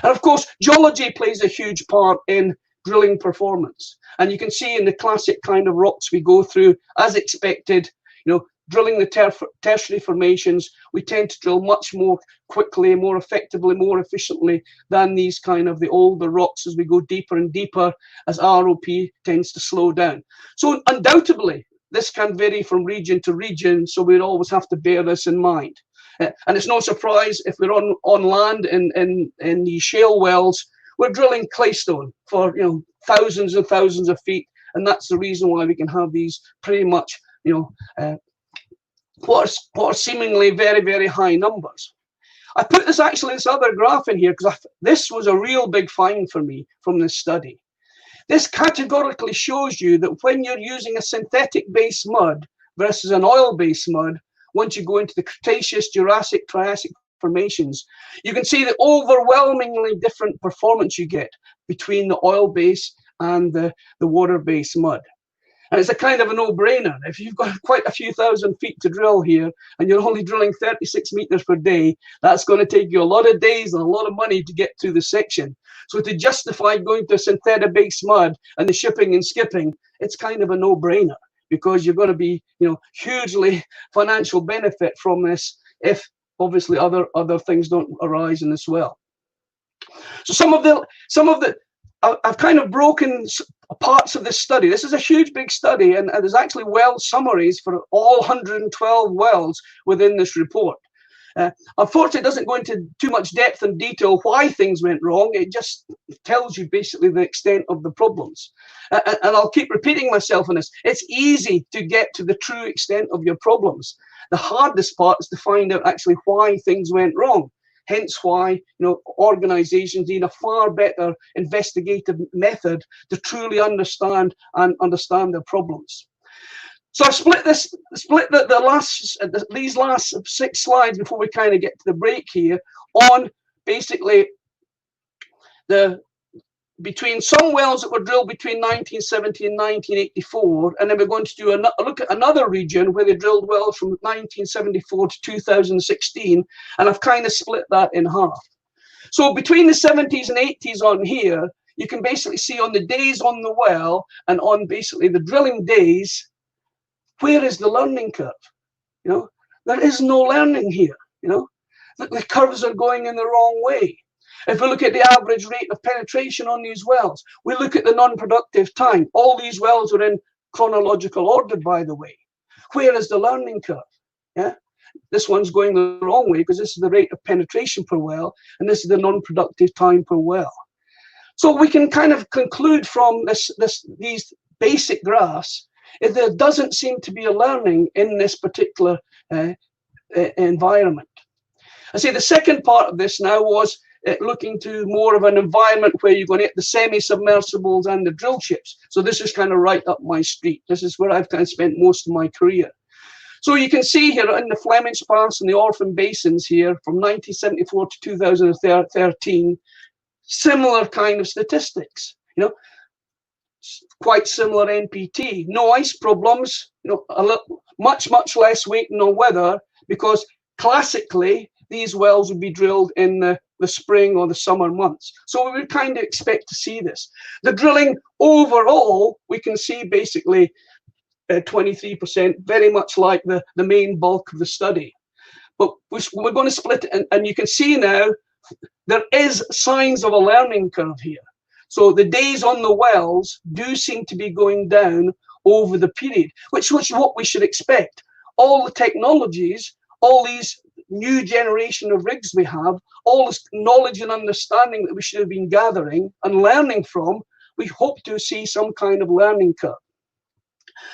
And of course, geology plays a huge part in drilling performance. And you can see in the classic kind of rocks we go through, as expected, you know, drilling the tertiary formations, we tend to drill much more quickly, more effectively, more efficiently than these kind of the older rocks as we go deeper and deeper, as ROP tends to slow down. So undoubtedly, this can vary from region to region, so we'd always have to bear this in mind. And it's no surprise if we're on land in the shale wells, we're drilling claystone for, you know, thousands and thousands of feet, and that's the reason why we can have these pretty much, you know, what are seemingly very, very high numbers. I put this other graph in here because this was a real big find for me from this study. This categorically shows you that when you're using a synthetic-based mud versus an oil-based mud, once you go into the Cretaceous, Jurassic, Triassic formations, you can see the overwhelmingly different performance you get between the oil-based and the water-based mud. And it's a kind of a no-brainer. If you've got quite a few thousand feet to drill here and you're only drilling 36 meters per day, that's going to take you a lot of days and a lot of money to get through the section. So to justify going to synthetic-based mud and the shipping and skipping, it's kind of a no-brainer, because you're going to be, you know, hugely financial benefit from this if obviously other things don't arise in this well. So some of the I've kind of broken parts of this study. This is a huge, big study, and there's actually well summaries for all 112 wells within this report. Unfortunately, it doesn't go into too much depth and detail why things went wrong. It just tells you basically the extent of the problems. And I'll keep repeating myself on this. It's easy to get to the true extent of your problems. The hardest part is to find out actually why things went wrong. Hence why, you know, organizations need a far better investigative method to truly understand their problems. So I split these last 6 slides before we kind of get to the break here on basically between some wells that were drilled between 1970 and 1984, and then we're going to do a look at another region where they drilled wells from 1974 to 2016, and I've kind of split that in half. So between the 70s and 80s on here, you can basically see on the days on the well and on basically the drilling days, where is the learning curve? You know, there is no learning here. You know, the curves are going in the wrong way. If we look at the average rate of penetration on these wells, we look at the non-productive time. All these wells are in chronological order, by the way. Where is the learning curve? Yeah, this one's going the wrong way because this is the rate of penetration per well, and this is the non-productive time per well. So we can kind of conclude from these basic graphs is there doesn't seem to be a learning in this particular environment. I say the second part of this now was looking to more of an environment where you're going to get the semi-submersibles and the drill ships. So this is kind of right up my street. This is where I've kind of spent most of my career. So you can see here in the Flemish Pass and the Orphan Basins here from 1974 to 2013, similar kind of statistics, you know, quite similar NPT. No ice problems, you know, much less waiting on weather, because classically these wells would be drilled in the spring or the summer months. So we would kind of expect to see this. The drilling overall, we can see basically 23%, very much like the main bulk of the study. But we're going to split it, and you can see now there is signs of a learning curve here. So the days on the wells do seem to be going down over the period, which was what we should expect. All the technologies, all these new generation of rigs we have, all this knowledge and understanding that we should have been gathering and learning from, we hope to see some kind of learning curve.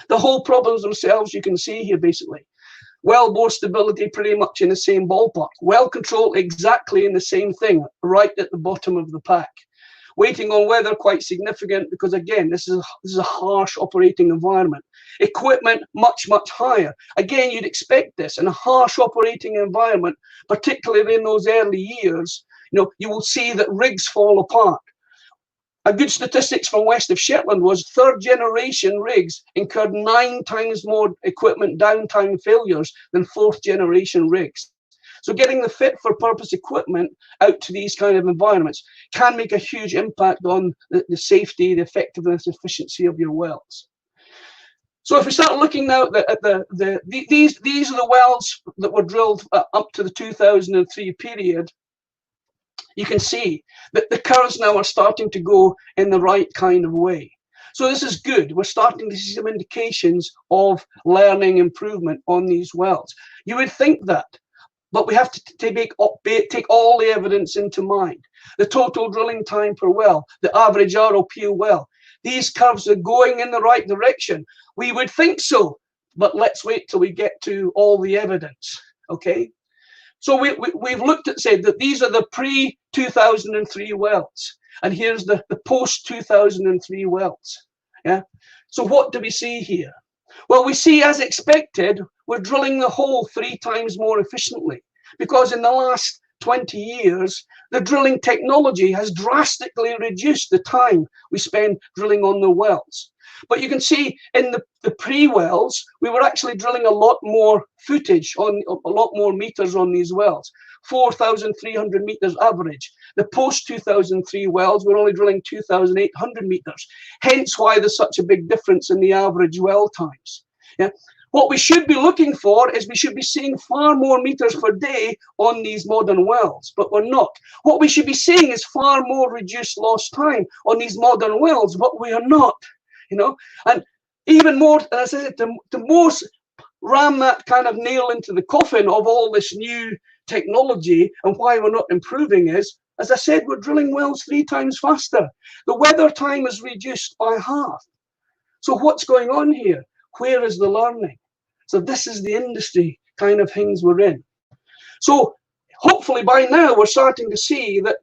The whole problems themselves, you can see here basically. Wellbore stability pretty much in the same ballpark. Well control exactly in the same thing, right at the bottom of the pack. Waiting on weather quite significant because again, this is a harsh operating environment. Equipment much higher. Again, you'd expect this in a harsh operating environment, particularly in those early years. You will see that rigs fall apart. A good statistics from west of Shetland was third generation rigs incurred 9 times more equipment downtime failures than fourth generation rigs. So getting the fit for purpose equipment out to these kind of environments can make a huge impact on the safety, the effectiveness, efficiency of your wells. So if we start looking now at these are the wells that were drilled up to the 2003 period. You can see that the curves now are starting to go in the right kind of way. So this is good. We're starting to see some indications of learning improvement on these wells. You would think that, but we have to take all the evidence into mind. The total drilling time per well, the average ROP well. These curves are going in the right direction. We would think so, but let's wait till we get to all the evidence, okay? So we've looked at, said that these are the pre-2003 wells, and here's the post-2003 wells. Yeah. So what do we see here? Well, we see, as expected, we're drilling the hole 3 times more efficiently, because in the last 20 years, the drilling technology has drastically reduced the time we spend drilling on the wells. But you can see in the pre-wells, we were actually drilling a lot more footage, on a lot more meters on these wells, 4,300 meters average. The post-2003 wells, we're only drilling 2,800 meters, hence why there's such a big difference in the average well times. Yeah. What we should be looking for is we should be seeing far more meters per day on these modern wells, but we're not. What we should be seeing is far more reduced lost time on these modern wells, but we are not. And even more, as I said, to most ram that kind of nail into the coffin of all this new technology and why we're not improving is, as I said, we're drilling wells 3 times faster. The weather time is reduced by half. So what's going on here? Where is the learning? So this is the industry kind of things we're in. So hopefully by now we're starting to see that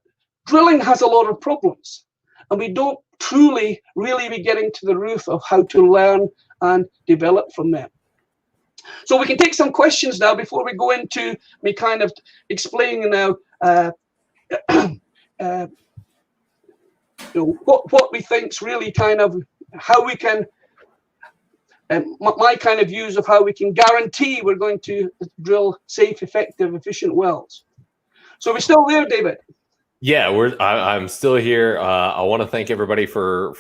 drilling has a lot of problems, and we don't truly really be getting to the root of how to learn and develop from them. So we can take some questions now before we go into me kind of explaining now what we think's really kind of how we can, my kind of views of how we can guarantee we're going to drill safe, effective, efficient wells. So we're still there, David? Yeah, I'm still here. I want to thank everybody for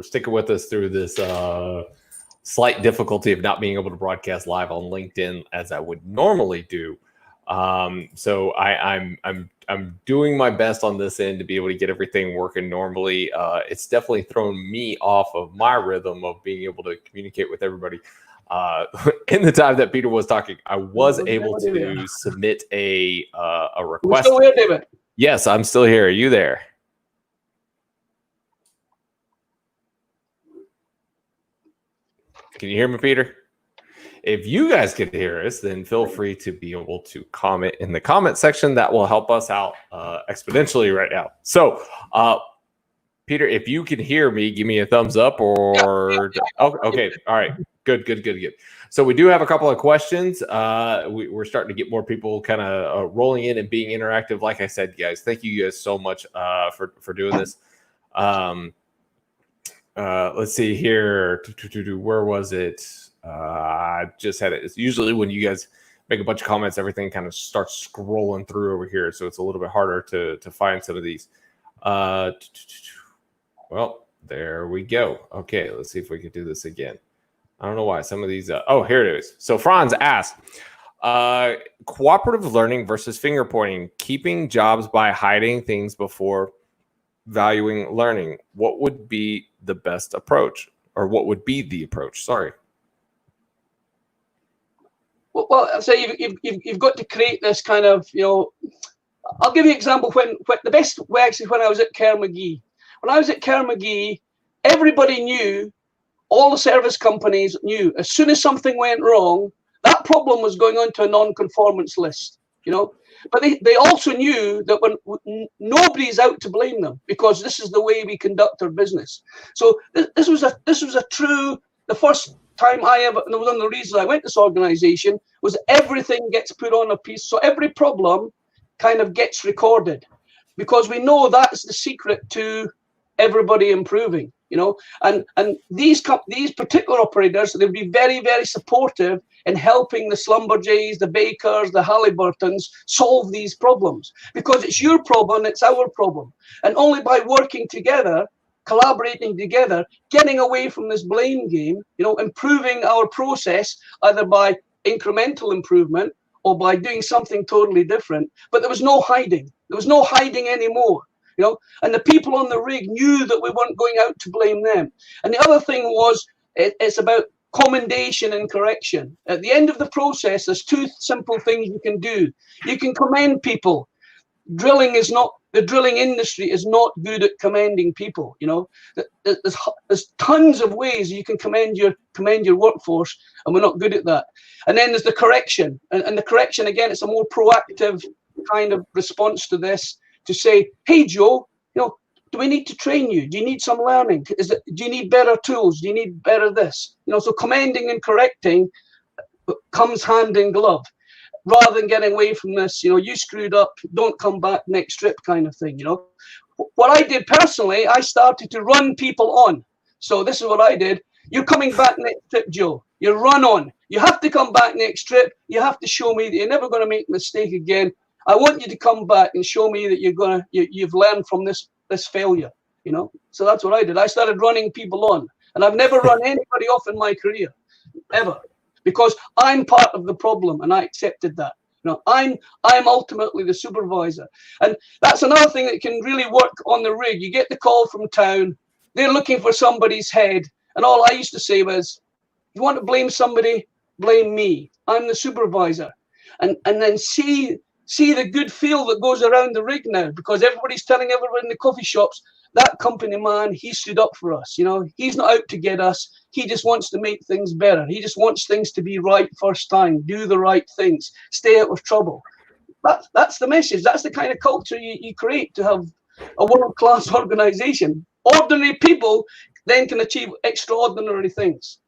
sticking with us through this slight difficulty of not being able to broadcast live on LinkedIn as I would normally do. So I'm doing my best on this end to be able to get everything working normally. It's definitely thrown me off of my rhythm of being able to communicate with everybody. In the time that Peter was talking, I was able to submit a request. We're still here, David? Yes, I'm still here. Are you there? Can you hear me, Peter? If you guys can hear us, then feel free to be able to comment in the comment section. That will help us out exponentially right now. So, Peter, if you can hear me, give me a thumbs up or... Oh, okay. All right. Good. So we do have a couple of questions. We're starting to get more people kind of rolling in and being interactive. Like I said, guys, thank you guys so much for doing this. Let's see here. Where was it? I just had it. It's usually when you guys make a bunch of comments, everything kind of starts scrolling through over here. So it's a little bit harder to find some of these. Well, there we go. Okay, let's see if we can do this again. I don't know why some of these. Oh, here it is. So Franz asked, cooperative learning versus finger pointing, keeping jobs by hiding things before valuing learning. What would be the best approach, or what would be the approach? Sorry. Well, so you've got to create this kind of, I'll give you an example. When the best way actually when I was at Kerr-McGee. When I was at Kerr-McGee, everybody knew, all the service companies knew, as soon as something went wrong, that problem was going on to a non-conformance list, But they also knew that when nobody's out to blame them, because this is the way we conduct our business. So this was a true. The first time and it was one of the reasons I went to this organization, was everything gets put on a piece. So every problem kind of gets recorded, because we know that's the secret to everybody improving, and these particular operators, they'll be very, very supportive in helping the Schlumbergers, the Bakers, the Halliburtons solve these problems, because it's your problem, it's our problem. And only by working together, collaborating together, getting away from this blame game, improving our process, either by incremental improvement or by doing something totally different. But there was no hiding. There was no hiding anymore. And the people on the rig knew that we weren't going out to blame them. And the other thing was, it's about commendation and correction. At the end of the process, there's two simple things you can do. You can commend people. The drilling industry is not good at commending people. There's tons of ways you can commend your workforce, and we're not good at that. And then there's the correction, and the correction, again, it's a more proactive kind of response to this, to say, hey, Joe, do we need to train you? Do you need some learning? Do you need better tools? Do you need better this? So commending and correcting comes hand in glove, rather than getting away from this, you screwed up, don't come back next trip kind of thing. What I did personally, I started to run people on. So this is what I did. You're coming back next trip, Joe. You run on. You have to come back next trip. You have to show me that you're never going to make a mistake again. I want you to come back and show me that you've learned from this failure, So that's what I did. I started running people on, and I've never run anybody off in my career, ever, because I'm part of the problem, and I accepted that. I'm ultimately the supervisor, and that's another thing that can really work on the rig. You get the call from town, they're looking for somebody's head, and all I used to say was, you want to blame somebody, blame me. I'm the supervisor, and then see the good feel that goes around the rig now, because everybody's telling everyone in the coffee shops, that company man, he stood up for us. He's not out to get us. He just wants to make things better. He just wants things to be right first time, do the right things, stay out of trouble. That's the message. That's the kind of culture you create to have a world-class organization. Ordinary people then can achieve extraordinary things.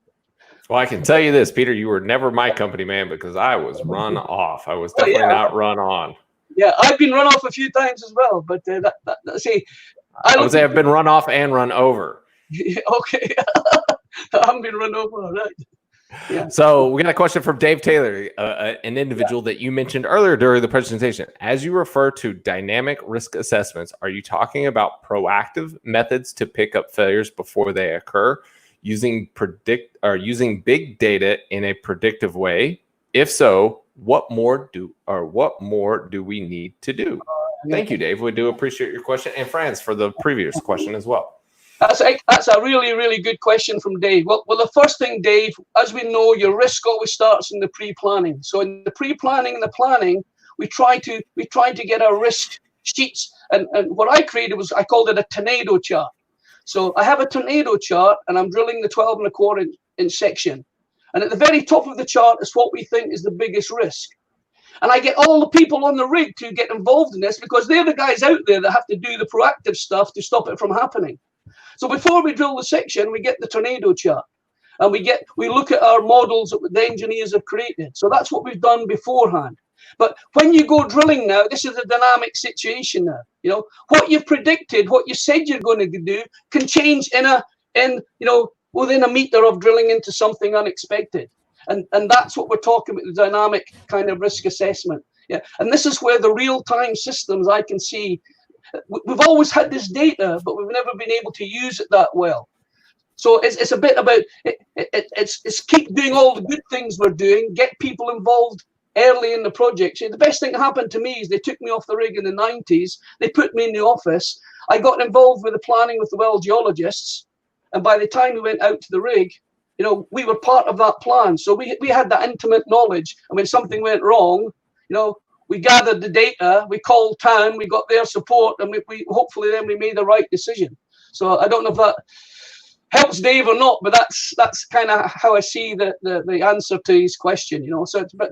Well, I can tell you this, Peter, you were never my company man, because I was run off. I was definitely not run on. Yeah, I've been run off a few times as well, but I would say I've been run off and run over. Okay. I haven't been run over, all right. Yeah. So we got a question from Dave Taylor, an individual that you mentioned earlier during the presentation. As you refer to dynamic risk assessments, are you talking about proactive methods to pick up failures before they occur, using big data in a predictive way? If so, what more do we need to do? Thank you, Dave. We do appreciate your question, and Franz for the previous question as well. That's a really, really good question from Dave. Well, the first thing, Dave, as we know, your risk always starts in the pre-planning. So in the pre-planning and the planning, we try to get our risk sheets. And what I created was, I called it a tornado chart. So I have a tornado chart, and I'm drilling the 12 1/4 inch section. And at the very top of the chart is what we think is the biggest risk. And I get all the people on the rig to get involved in this, because they're the guys out there that have to do the proactive stuff to stop it from happening. So before we drill the section, we get the tornado chart, and we look at our models that the engineers have created. So that's what we've done beforehand. But when you go drilling now, this is a dynamic situation now. What you've predicted, what you said you're going to do, can change within a meter of drilling into something unexpected. And that's what we're talking about, the dynamic kind of risk assessment. Yeah, and this is where the real-time systems, I can see, we've always had this data, but we've never been able to use it that well. So it's a bit about it's keep doing all the good things we're doing, get people involved early in the project. See, the best thing that happened to me is they took me off the rig in the 90s. They put me in the office. I got involved with the planning with the well geologists, and by the time we went out to the rig, you know, we were part of that plan. So we had that intimate knowledge. And when something went wrong, you know, we gathered the data, we called town, we got their support, and we hopefully then we made the right decision. So I don't know if that helps Dave or not, but that's kind of how I see the answer to his question. You know, so but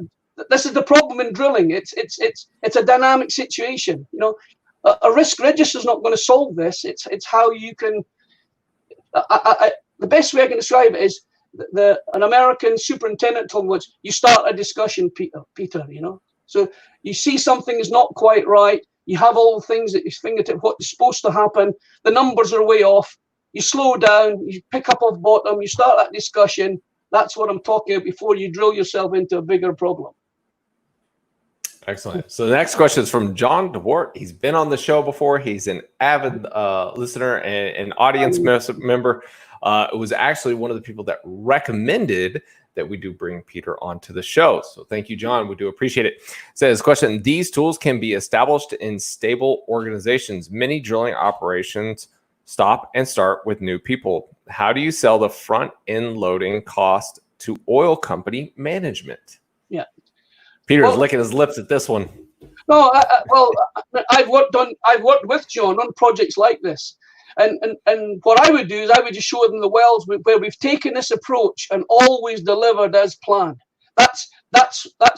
this is the problem in drilling. It's a dynamic situation. You know, a risk register is not going to solve this. It's how you can. The best way I can describe it is an American superintendent told me, you start a discussion, Peter. You know, so you see something is not quite right. You have all the things at your fingertip, what is supposed to happen. The numbers are way off. You slow down, you pick up off bottom, you start that discussion. That's what I'm talking about before you drill yourself into a bigger problem. Excellent. So the next question is from John DeWart. He's been on the show before. He's an avid listener and audience member. It was actually one of the people that recommended that we do bring Peter onto the show. So thank you, John. We do appreciate it. Says question, these tools can be established in stable organizations. Many drilling operations stop and start with new people. How do you sell the front end loading cost to oil company management? Yeah. Peter's licking his lips at this one. No, I've worked with John on projects like this. And what I would do is I would just show them the wells where we've taken this approach and always delivered as planned. That's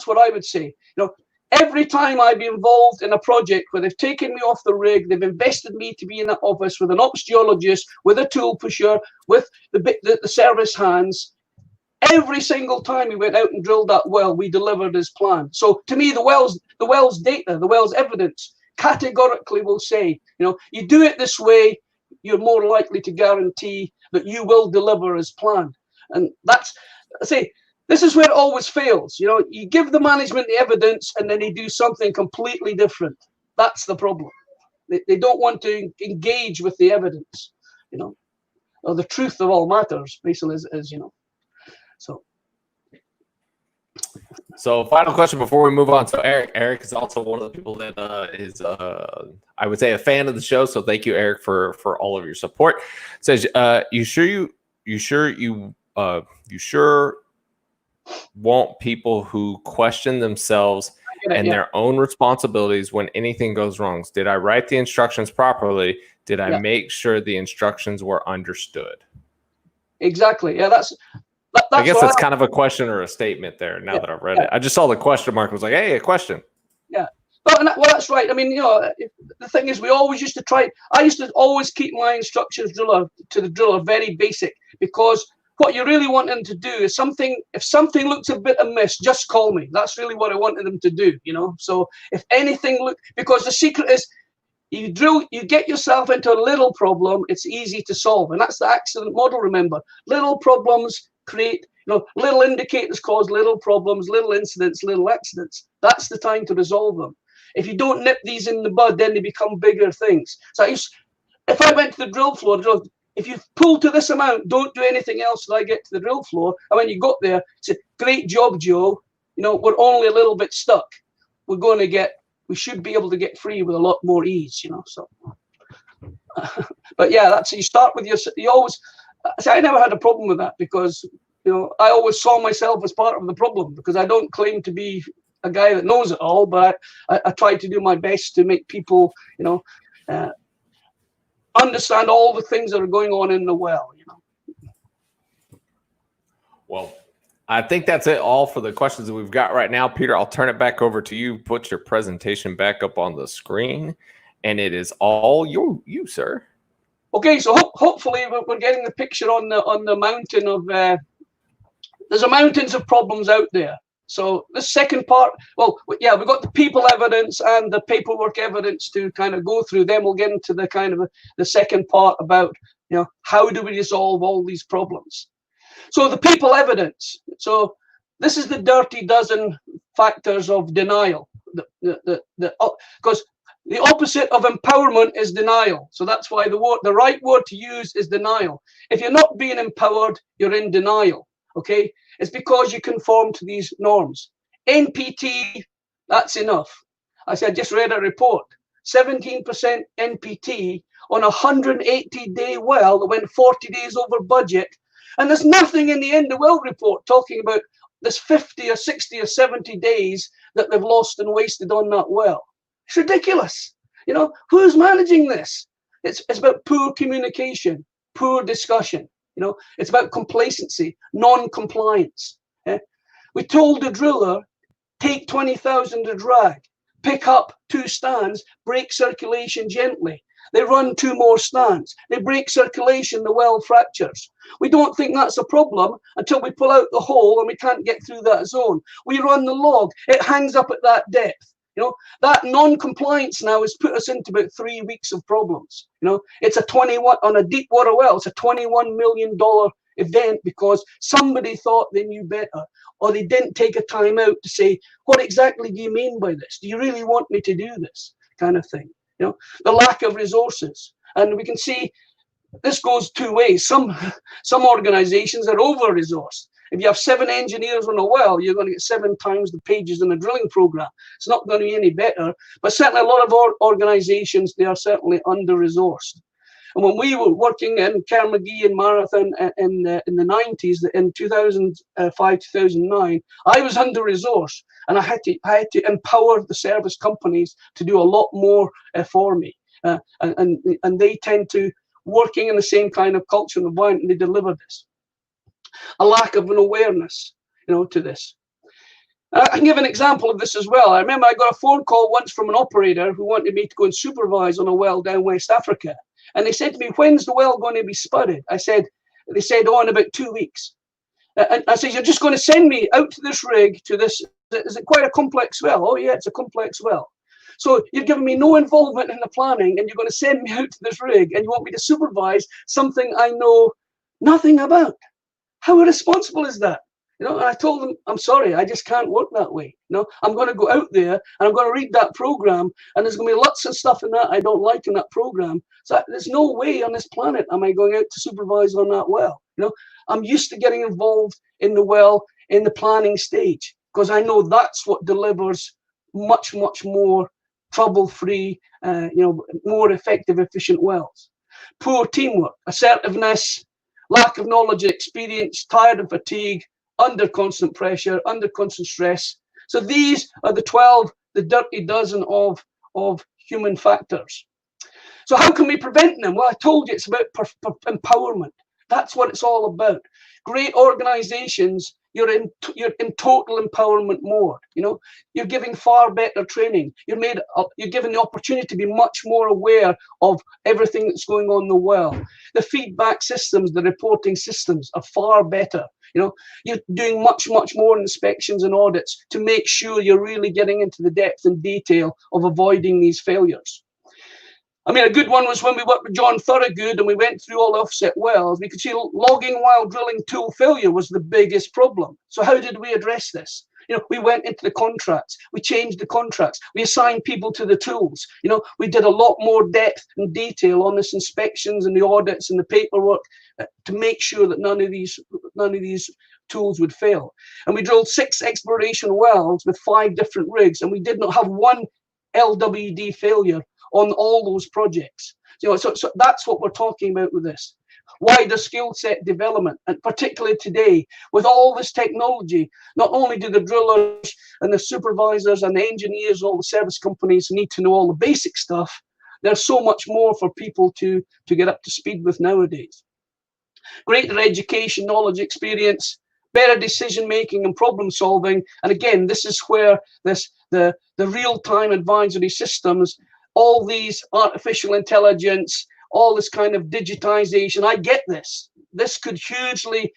what I would say. You know, every time I've been involved in a project where they've taken me off the rig, they've invested me to be in that office with an ops geologist, with a tool pusher, with the service hands. Every single time we went out and drilled that well, we delivered as planned. So to me, the well's data, the well's evidence categorically will say, you know, you do it this way, you're more likely to guarantee that you will deliver as planned. And that's, I say, this is where it always fails. You know, you give the management the evidence and then they do something completely different. That's the problem. They don't want to engage with the evidence, you know, or the truth of all matters, basically, as you know. So final question before we move on. So Eric is also one of the people that is, I would say, a fan of the show. So thank you, Eric, for all of your support. It says, you sure want people who question themselves and their own responsibilities when anything goes wrong? Did I write the instructions properly? Did I make sure the instructions were understood? Exactly. Yeah, I guess that's kind of a question or a statement there now that I've read it. I just saw the question mark. I was like, hey, a question. Yeah. Well, that's right. I mean, you know, the thing is, we always used to try. I used to always keep my instructions to the driller very basic, because what you really want them to do is if something looks a bit amiss, just call me. That's really what I wanted them to do, you know. So if anything because the secret is, you get yourself into a little problem, it's easy to solve. And that's the accident model, remember. Little problems create, you know, little indicators cause little problems, little incidents, little accidents. That's the time to resolve them. If you don't nip these in the bud, then they become bigger things. So if I went to the drill floor, if you pull to this amount, don't do anything else till I get to the drill floor. And when you got there, say, great job, Joe. You know, we're only a little bit stuck. We should be able to get free with a lot more ease, you know. So, but yeah, you start with you always. I never had a problem with that, because, you know, I always saw myself as part of the problem, because I don't claim to be a guy that knows it all, but I try to do my best to make people, you know, understand all the things that are going on in the well, you know. Well, I think that's it all for the questions that we've got right now. Peter, I'll turn it back over to you. Put your presentation back up on the screen, and it is all you, sir. Okay, so hopefully we're getting the picture on the mountain of. There's a mountains of problems out there. So the second part, well, yeah, we've got the people evidence and the paperwork evidence to kind of go through. Then we'll get into the kind of the second part about, you know, how do we resolve all these problems? So the people evidence. So This is the dirty dozen factors of denial. Because the opposite of empowerment is denial. So that's why the right word to use is denial. If you're not being empowered, you're in denial. Okay? It's because you conform to these norms. NPT, that's enough. I just read a report. 17% NPT on a 180-day well that went 40 days over budget. And there's nothing in the end of well report talking about this 50 or 60 or 70 days that they've lost and wasted on that well. It's ridiculous. You know, who's managing this? It's about poor communication, poor discussion. You know, it's about complacency, non-compliance. We told the driller, take 20,000 a drag, pick up 2 stands, break circulation gently. They run 2 more stands. They break circulation, the well fractures. We don't think that's a problem until we pull out the hole and we can't get through that zone. We run the log. It hangs up at that depth. You know, that non-compliance now has put us into about 3 weeks of problems. You know, it's a 21 on a deep water well. It's a $21 million event because somebody thought they knew better, or they didn't take a time out to say, what exactly do you mean by this? Do you really want me to do this kind of thing? You know, the lack of resources. And we can see this goes 2 ways. Some organizations are over-resourced. If you have 7 engineers on a well, you're going to get 7 times the pages in a drilling program. It's not going to be any better. But certainly a lot of organizations, they are certainly under-resourced. And when we were working in Kerr-McGee and Marathon in the 90s, in 2005, 2009, I was under-resourced. And I had to empower the service companies to do a lot more for me. And they tend to working in the same kind of culture and environment, and they deliver this. A lack of an awareness, you know, to this. I can give an example of this as well. I remember I got a phone call once from an operator who wanted me to go and supervise on a well down West Africa. And they said to me, when's the well going to be spudded? They said, oh, in about 2 weeks. And I said, you're just going to send me out to this rig, to this, is it quite a complex well? Oh yeah, it's a complex well. So you've given me no involvement in the planning and you're going to send me out to this rig and you want me to supervise something I know nothing about. How irresponsible is that? You know, and I told them, I'm sorry, I just can't work that way. You know, I'm going to go out there and I'm going to read that program, and there's going to be lots of stuff in that I don't like in that program. So there's no way on this planet am I going out to supervise on that well. You know, I'm used to getting involved in the well in the planning stage because I know that's what delivers much, much more trouble-free, you know, more effective, efficient wells. Poor teamwork, assertiveness, lack of knowledge and experience, tired and fatigue, under constant pressure, under constant stress. So these are the 12, the dirty dozen of human factors. So how can we prevent them? Well, I told you it's about empowerment. That's what it's all about. Great organizations, you're in total empowerment mode. You know, you're giving far better training. You're given the opportunity to be much more aware of everything that's going on in the well. The feedback systems, the reporting systems are far better. You know, you're doing much, much more inspections and audits to make sure you're really getting into the depth and detail of avoiding these failures. I mean, a good one was when we worked with John Thorogood and we went through all offset wells. We could see logging while drilling tool failure was the biggest problem. So how did we address this? You know, we went into the contracts, we changed the contracts, we assigned people to the tools. You know, we did a lot more depth and detail on this inspections and the audits and the paperwork to make sure that none of these tools would fail. And we drilled 6 exploration wells with 5 different rigs, and we did not have one LWD failure on all those projects. You know, so that's what we're talking about with this. Wider skill set development, and particularly today with all this technology, not only do the drillers and the supervisors and the engineers, all the service companies need to know all the basic stuff, there's so much more for people to get up to speed with nowadays. Greater education, knowledge, experience, better decision making and problem solving. And again, this is where the real-time advisory systems, all these artificial intelligence, all this kind of digitization, I get this. This could hugely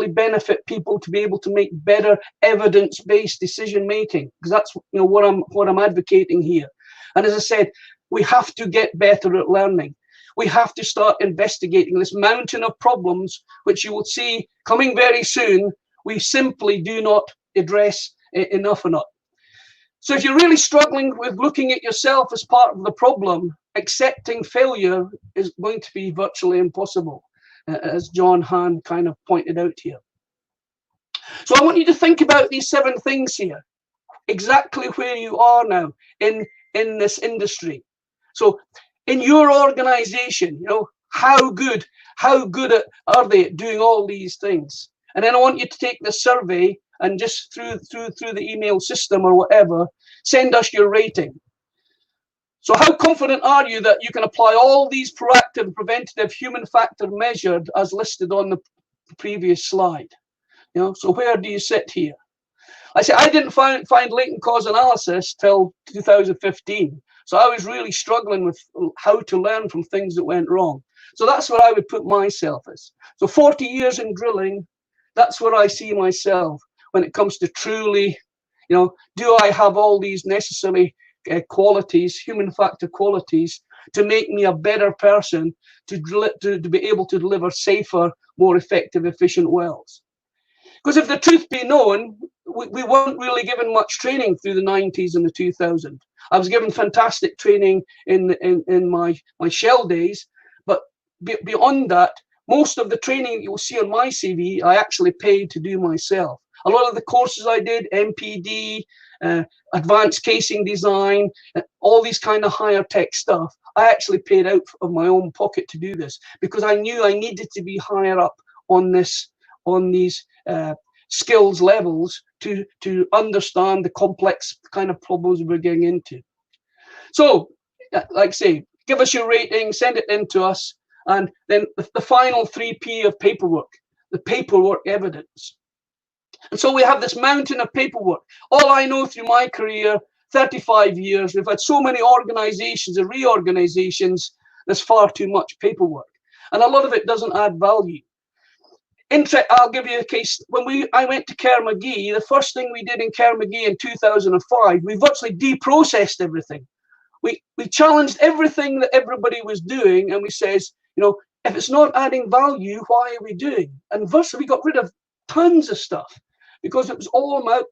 benefit people to be able to make better evidence-based decision making, because that's, you know, what I'm advocating here. And as I said, we have to get better at learning. We have to start investigating this mountain of problems, which you will see coming very soon, we simply do not address enough or not. So if you're really struggling with looking at yourself as part of the problem, accepting failure is going to be virtually impossible, as John Hahn kind of pointed out here. So I want you to think about these 7 things here, exactly where you are now in this industry. So in your organization, you know, how good are they at doing all these things? And then I want you to take the survey and just through the email system or whatever, send us your rating. So how confident are you that you can apply all these proactive, preventative, human factor measured as listed on the previous slide? You know, so where do you sit here? I say I didn't find latent cause analysis till 2015. So I was really struggling with how to learn from things that went wrong. So that's where I would put myself as. So 40 years in drilling, that's where I see myself when it comes to truly, you know, do I have all these necessary qualities, human factor qualities, to make me a better person to be able to deliver safer, more effective, efficient wells? Because if the truth be known, we weren't really given much training through the 90s and the 2000s. I was given fantastic training in my shale days, but beyond that, most of the training you'll see on my CV, I actually paid to do myself. A lot of the courses I did, MPD, advanced casing design, all these kind of higher tech stuff, I actually paid out of my own pocket to do this because I knew I needed to be higher up on these skills levels to understand the complex kind of problems we're getting into. So, like I say, give us your rating, send it in to us, and then the final 3P of paperwork, the paperwork evidence. And so we have this mountain of paperwork. All I know through my career, 35 years, we've had so many organizations and reorganizations, there's far too much paperwork. And a lot of it doesn't add value. I'll give you a case. When I went to Kerr-McGee, the first thing we did in Kerr-McGee in 2005, we virtually deprocessed everything. We challenged everything that everybody was doing, and we says, you know, if it's not adding value, why are we doing? And virtually we got rid of tons of stuff because it was all about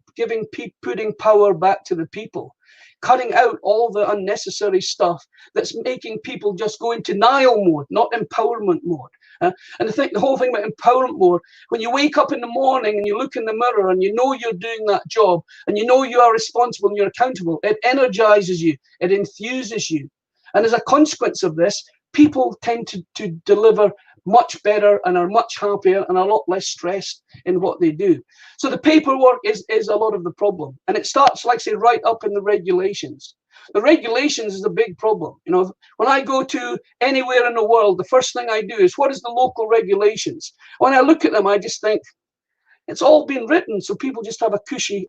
putting power back to the people, cutting out all the unnecessary stuff that's making people just go into denial mode, not empowerment mode. And the whole thing about empowerment mode, when you wake up in the morning and you look in the mirror and you know you're doing that job and you know you are responsible and you're accountable, it energizes you, it enthuses you. And as a consequence of this, people tend to deliver much better and are much happier and a lot less stressed in what they do. So the paperwork is a lot of the problem. And it starts, like I say, right up in the regulations. The regulations is a big problem. You know, when I go to anywhere in the world, the first thing I do is, what is the local regulations? When I look at them, I just think, it's all been written so people just have a cushy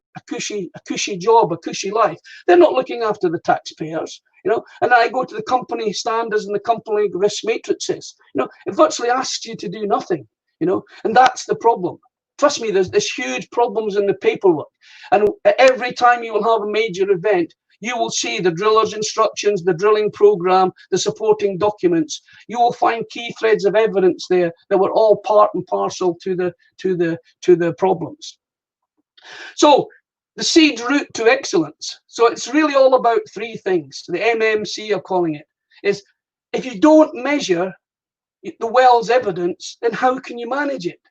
job, a cushy life. They're not looking after the taxpayers, you know. And I go to the company standards and the company risk matrices. You know, it virtually asks you to do nothing, you know, and that's the problem. Trust me, there's huge problems in the paperwork. And every time you will have a major event, you will see the driller's instructions, the drilling program, the supporting documents. You will find key threads of evidence there that were all part and parcel to the problems. So the seed route to excellence. So it's really all about 3 things. The MMC are calling it is, if you don't measure the well's evidence, then how can you manage it?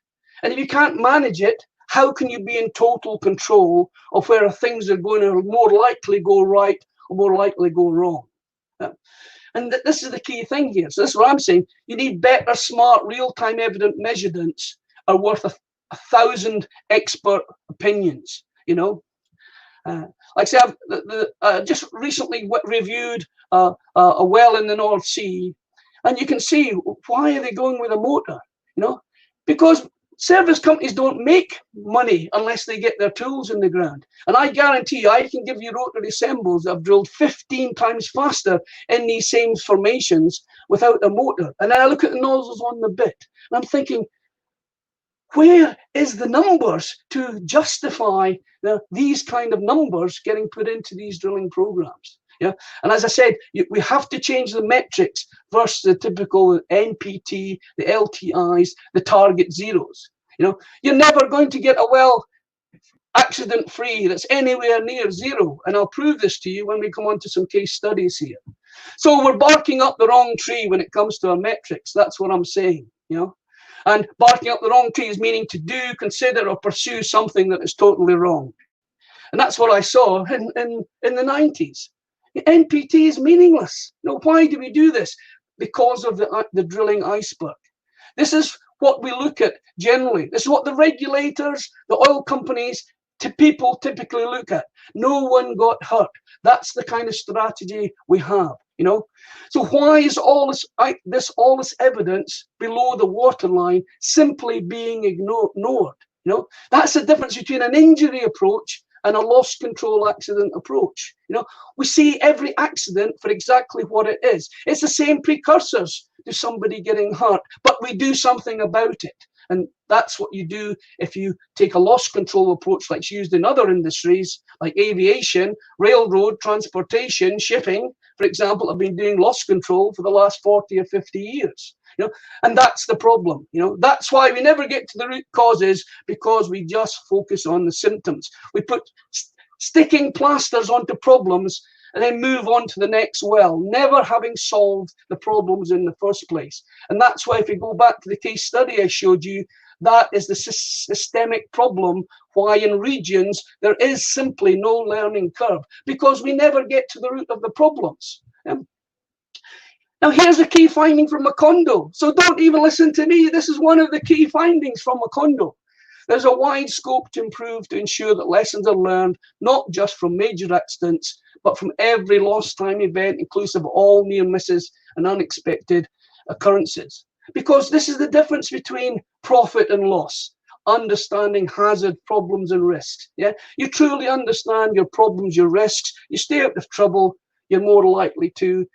And if you can't manage it, how can you be in total control of where things are going to more likely go right or more likely go wrong? And this is the key thing here. So this is what I'm saying. You need better, smart, real-time evident measurements are worth 1,000 expert opinions, you know. Like I say, I've just recently reviewed a well in the North Sea, and you can see, why are they going with a motor? You know, because service companies don't make money unless they get their tools in the ground. And I guarantee you, I can give you rotary assembles that have drilled 15 times faster in these same formations without a motor. And then I look at the nozzles on the bit, and I'm thinking, where is the numbers to justify these kind of numbers getting put into these drilling programs? Yeah, and as I said, we have to change the metrics versus the typical NPT, the LTIs, the target zeros. You're never going to get a well accident free that's anywhere near zero. And I'll prove this to you when we come on to some case studies here. So we're barking up the wrong tree when it comes to our metrics. That's what I'm saying, And barking up the wrong tree is meaning to do, consider, or pursue something that is totally wrong. And that's what I saw in the 90s. NPT is meaningless. Why do we do this? Because of the drilling iceberg. This is what we look at generally. This is what the regulators, the oil companies, people typically look at. No one got hurt. That's the kind of strategy we have. So why is all this evidence below the waterline simply being ignored? That's the difference between an injury approach and a loss control accident approach. We see every accident for exactly what it is. It's the same precursors to somebody getting hurt, but we do something about it. And that's what you do if you take a loss control approach like used in other industries, like aviation, railroad, transportation, shipping, for example, have been doing loss control for the last 40 or 50 years. And that's the problem. That's why we never get to the root causes, because we just focus on the symptoms. We put sticking plasters onto problems and then move on to the next well, never having solved the problems in the first place. And that's why, if you go back to the case study I showed you, that is the systemic problem, why in regions there is simply no learning curve, because we never get to the root of the problems. Now, here's a key finding from Macondo. So don't even listen to me. This is one of the key findings from Macondo. There's a wide scope to improve to ensure that lessons are learned, not just from major accidents, but from every lost time event, inclusive of all near misses and unexpected occurrences. Because this is the difference between profit and loss. Understanding hazard, problems, and risks. You truly understand your problems, your risks. You stay out of trouble. You're more likely to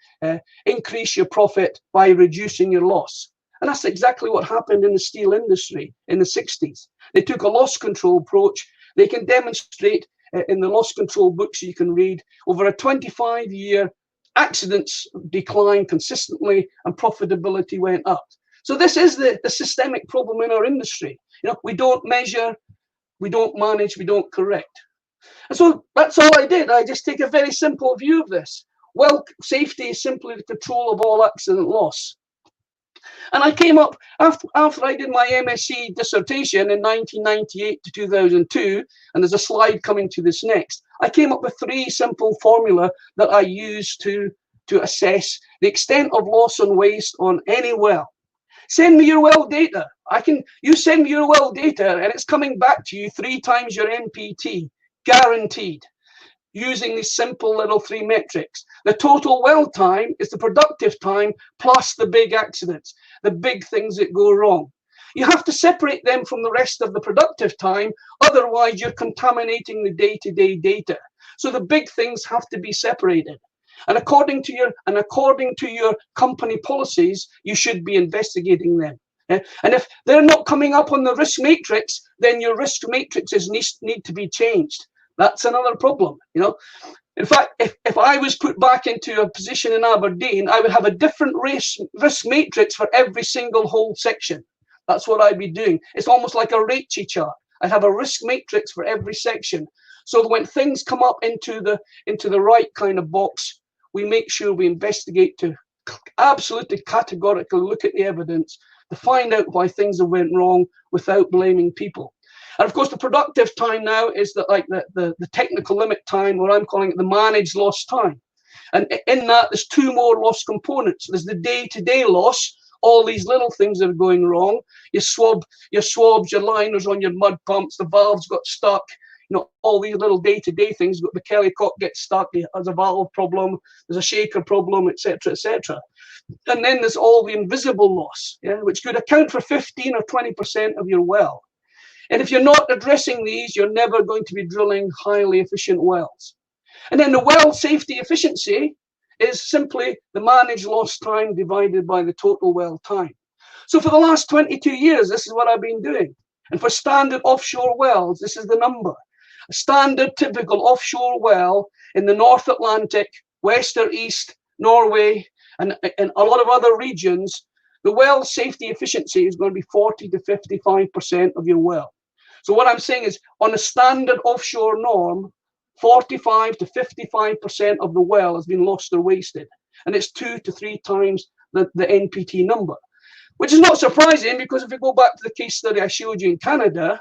increase your profit by reducing your loss. And that's exactly what happened in the steel industry in the 60s. They took a loss control approach. They can demonstrate in the loss control books you can read over a 25-year accidents declined consistently and profitability went up. So this is the systemic problem in our industry. We don't measure, we don't manage, we don't correct. And so that's all I did. I just take a very simple view of this. Well, safety is simply the control of all accident loss. And I came up, after I did my MSc dissertation in 1998 to 2002, and there's a slide coming to this next, I came up with 3 simple formula that I use to assess the extent of loss and waste on any well. Send me your well data. You send me your well data and it's coming back to you 3 times your NPT, guaranteed, using these simple little 3 metrics. The total well time is the productive time plus the big accidents, the big things that go wrong. You have to separate them from the rest of the productive time, otherwise you're contaminating the day-to-day data. So the big things have to be separated. And according to your company policies, you should be investigating them. And if they're not coming up on the risk matrix, then your risk matrices need to be changed. That's another problem, In fact, if I was put back into a position in Aberdeen, I would have a different risk matrix for every single whole section. That's what I'd be doing. It's almost like a Raichi chart. I'd have a risk matrix for every section. So that when things come up into the right kind of box, we make sure we investigate to absolutely categorically look at the evidence to find out why things have went wrong without blaming people. And of course, the productive time now is the technical limit time, or I'm calling it the managed loss time. And in that, there's 2 more loss components. There's the day-to-day loss, all these little things that are going wrong. Your swabs, your liners on your mud pumps, the valves got stuck, all these little day-to-day things. The Kellycock gets stuck, it has a valve problem, there's a shaker problem, etc., etc. And then there's all the invisible loss, which could account for 15 or 20% of your well. And if you're not addressing these, you're never going to be drilling highly efficient wells. And then the well safety efficiency is simply the managed loss time divided by the total well time. So for the last 22 years, this is what I've been doing. And for standard offshore wells, this is the number. A standard typical offshore well in the North Atlantic, West or East, Norway, and a lot of other regions the well safety efficiency is going to be 40 to 55% of your well. So what I'm saying is, on a standard offshore norm, 45 to 55% of the well has been lost or wasted. And it's 2 to 3 times the NPT number, which is not surprising, because if we go back to the case study I showed you in Canada,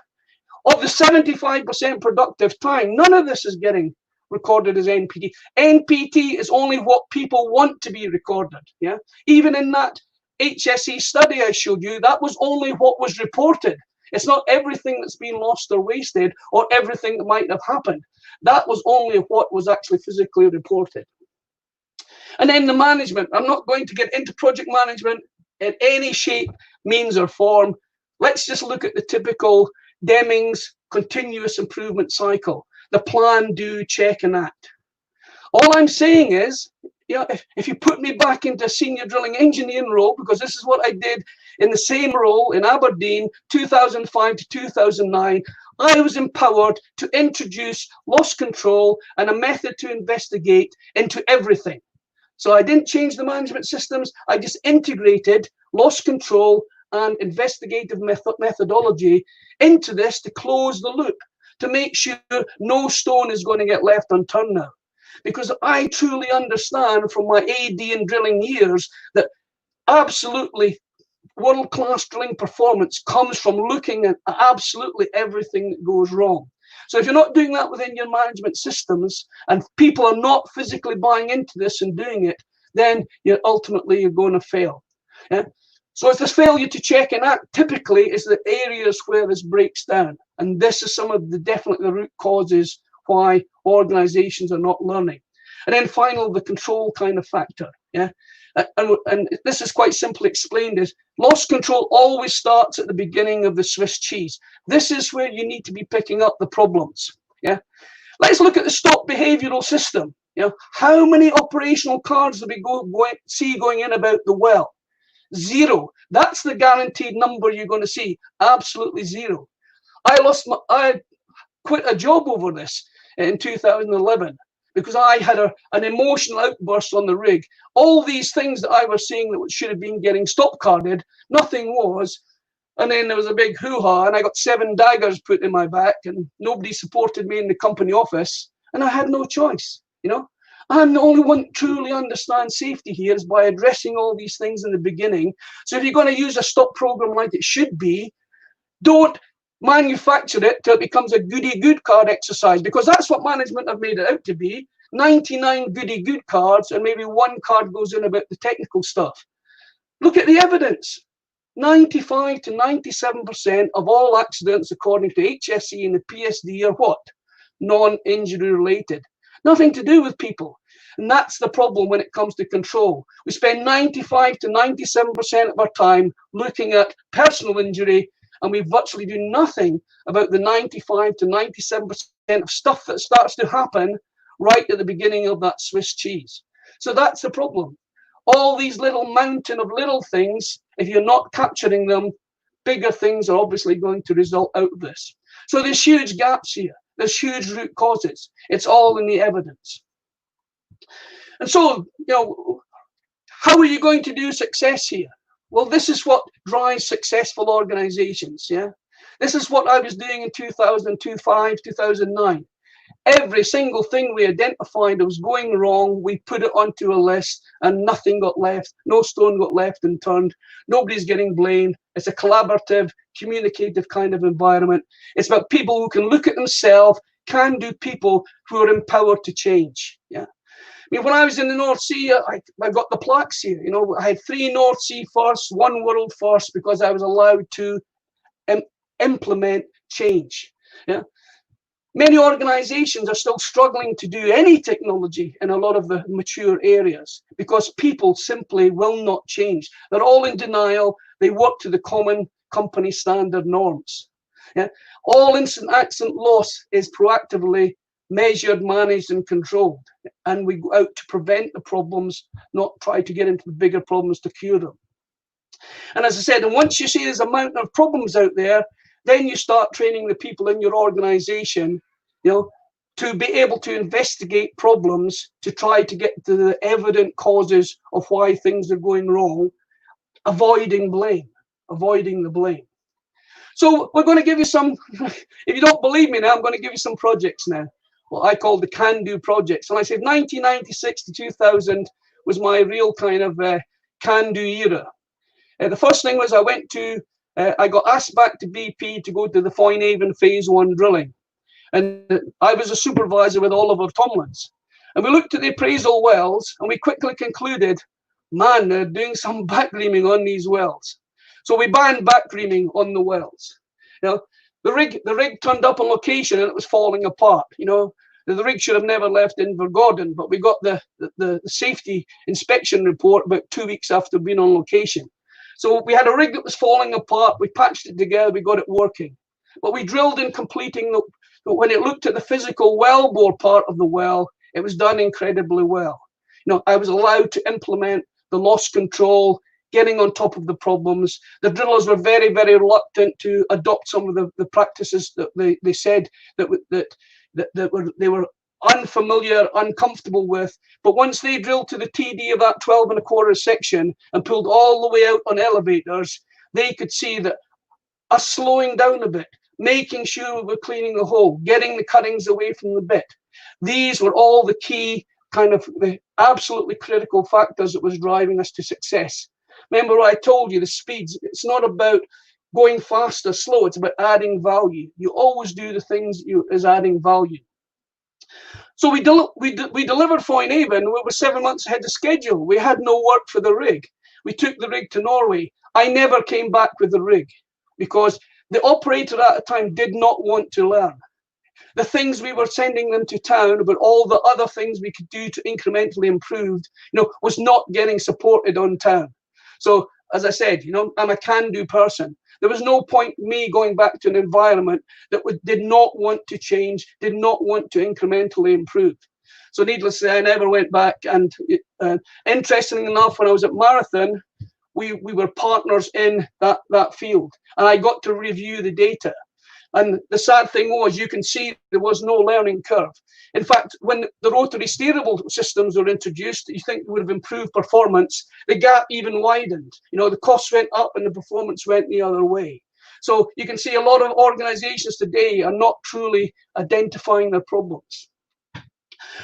of the 75% productive time, none of this is getting recorded as NPT. NPT is only what people want to be recorded. Yeah, even in that HSE study I showed you, that was only what was reported. It's not everything that's been lost or wasted, or everything that might have happened. That was only what was actually physically reported. And then the management. I'm not going to get into project management in any shape, means, or form. Let's just look at the typical Deming's continuous improvement cycle. The plan, do, check, and act. All I'm saying is, if you put me back into a senior drilling engineering role, because this is what I did in the same role in Aberdeen, 2005 to 2009, I was empowered to introduce loss control and a method to investigate into everything. So I didn't change the management systems, I just integrated loss control and investigative methodology into this to close the loop, to make sure no stone is going to get left unturned now. Because I truly understand from my AD and drilling years that absolutely world-class drilling performance comes from looking at absolutely everything that goes wrong. So if you're not doing that within your management systems, and people are not physically buying into this and doing it, then you're going to fail. Yeah? So if there's failure to check and act, typically is the areas where this breaks down. And this is some of the definitely the root causes why organizations are not learning. And then finally, the control kind of factor. Yeah. And this is quite simply explained as loss control always starts at the beginning of the Swiss cheese. This is where you need to be picking up the problems. Yeah. Let's look at the stock behavioral system. How many operational cards do we see going in about the well? 0. That's the guaranteed number you're going to see. Absolutely 0. I quit a job over this in 2011 because I had an emotional outburst on the rig. All these things that I was seeing that should have been getting stop carded, nothing was. And then there was a big hoo-ha, and I got 7 daggers put in my back, and nobody supported me in the company office, and I had no choice. I'm the only one that truly understands safety here is by addressing all these things in the beginning. So if you're going to use a stop program like it should be, don't manufacture it till it becomes a goody good card exercise, because that's what management have made it out to be. 99 goody good cards, and maybe 1 card goes in about the technical stuff. Look at the evidence. 95 to 97% of all accidents, according to HSE and the PSD, are what? Non-injury related. Nothing to do with people. And that's the problem when it comes to control. We spend 95 to 97% of our time looking at personal injury, and we virtually do nothing about the 95 to 97% of stuff that starts to happen right at the beginning of that Swiss cheese. So that's the problem. All these little mountain of little things, if you're not capturing them, bigger things are obviously going to result out of this. So there's huge gaps here. There's huge root causes. It's all in the evidence. And so, how are you going to do success here? Well, this is what drives successful organizations. Yeah, this is what I was doing in 2005, 2009. Every single thing we identified that was going wrong, we put it onto a list, and nothing got left. No stone got left unturned. Nobody's getting blamed. It's a collaborative, communicative kind of environment. It's about people who can look at themselves, can-do people who are empowered to change. Yeah. I mean, when I was in the North Sea, I got the plaques here. I had 3 North Sea firsts, 1 world first, because I was allowed to implement change. Yeah. Many organizations are still struggling to do any technology in a lot of the mature areas because people simply will not change. They're all in denial. They work to the common company standard norms. Yeah? All incident accident loss is proactively measured, managed, and controlled. And we go out to prevent the problems, not try to get into the bigger problems to cure them. And as I said, and once you see there's a mountain of problems out there, then you start training the people in your organization, to be able to investigate problems, to try to get to the evident causes of why things are going wrong, avoiding blame, avoiding the blame. So we're going to give you some, if you don't believe me now, I'm going to give you some projects now, what I call the can-do projects. And I said 1996 to 2000 was my real kind of can-do era. The first thing was I got asked back to BP to go to the Foynehaven Phase 1 drilling. And I was a supervisor with Oliver Tomlins. And we looked at the appraisal wells and we quickly concluded, man, they're doing some back reaming on these wells. So we banned back reaming on the wells. You know, the rig turned up on location and it was falling apart. You know, the rig should have never left Invergordon, but we got the safety inspection report about 2 weeks after being on location. So we had a rig that was falling apart. We patched it together. We got it working. But we drilled in completing when it looked at the physical wellbore part of the well, it was done incredibly well. You know, I was allowed to implement the loss control, getting on top of the problems. The drillers were very, very reluctant to adopt some of the practices that they said that they were unfamiliar, uncomfortable with. But once they drilled to the TD of that 12 1/4 section and pulled all the way out on elevators, they could see that us slowing down a bit, making sure we were cleaning the hole, getting the cuttings away from the bit. These were all the key kind of the absolutely critical factors that was driving us to success. Remember I told you the speeds, it's not about going fast or slow, it's about adding value. You always do the things as adding value. So we delivered Foynehaven. We were 7 months ahead of schedule. We had no work for the rig. We took the rig to Norway. I never came back with the rig because the operator at the time did not want to learn. The things we were sending them to town about all the other things we could do to incrementally improve, you know, was not getting supported on town. So as I said, you know, I'm a can-do person. There was no point me going back to an environment that did not want to change, did not want to incrementally improve. So needless to say, I never went back. And interestingly enough, when I was at Marathon, we were partners in that field, and I got to review the data. And the sad thing was, you can see there was no learning curve. In fact, when the rotary steerable systems were introduced, you think would have improved performance, the gap even widened. You know, the costs went up and the performance went the other way. So you can see a lot of organizations today are not truly identifying their problems.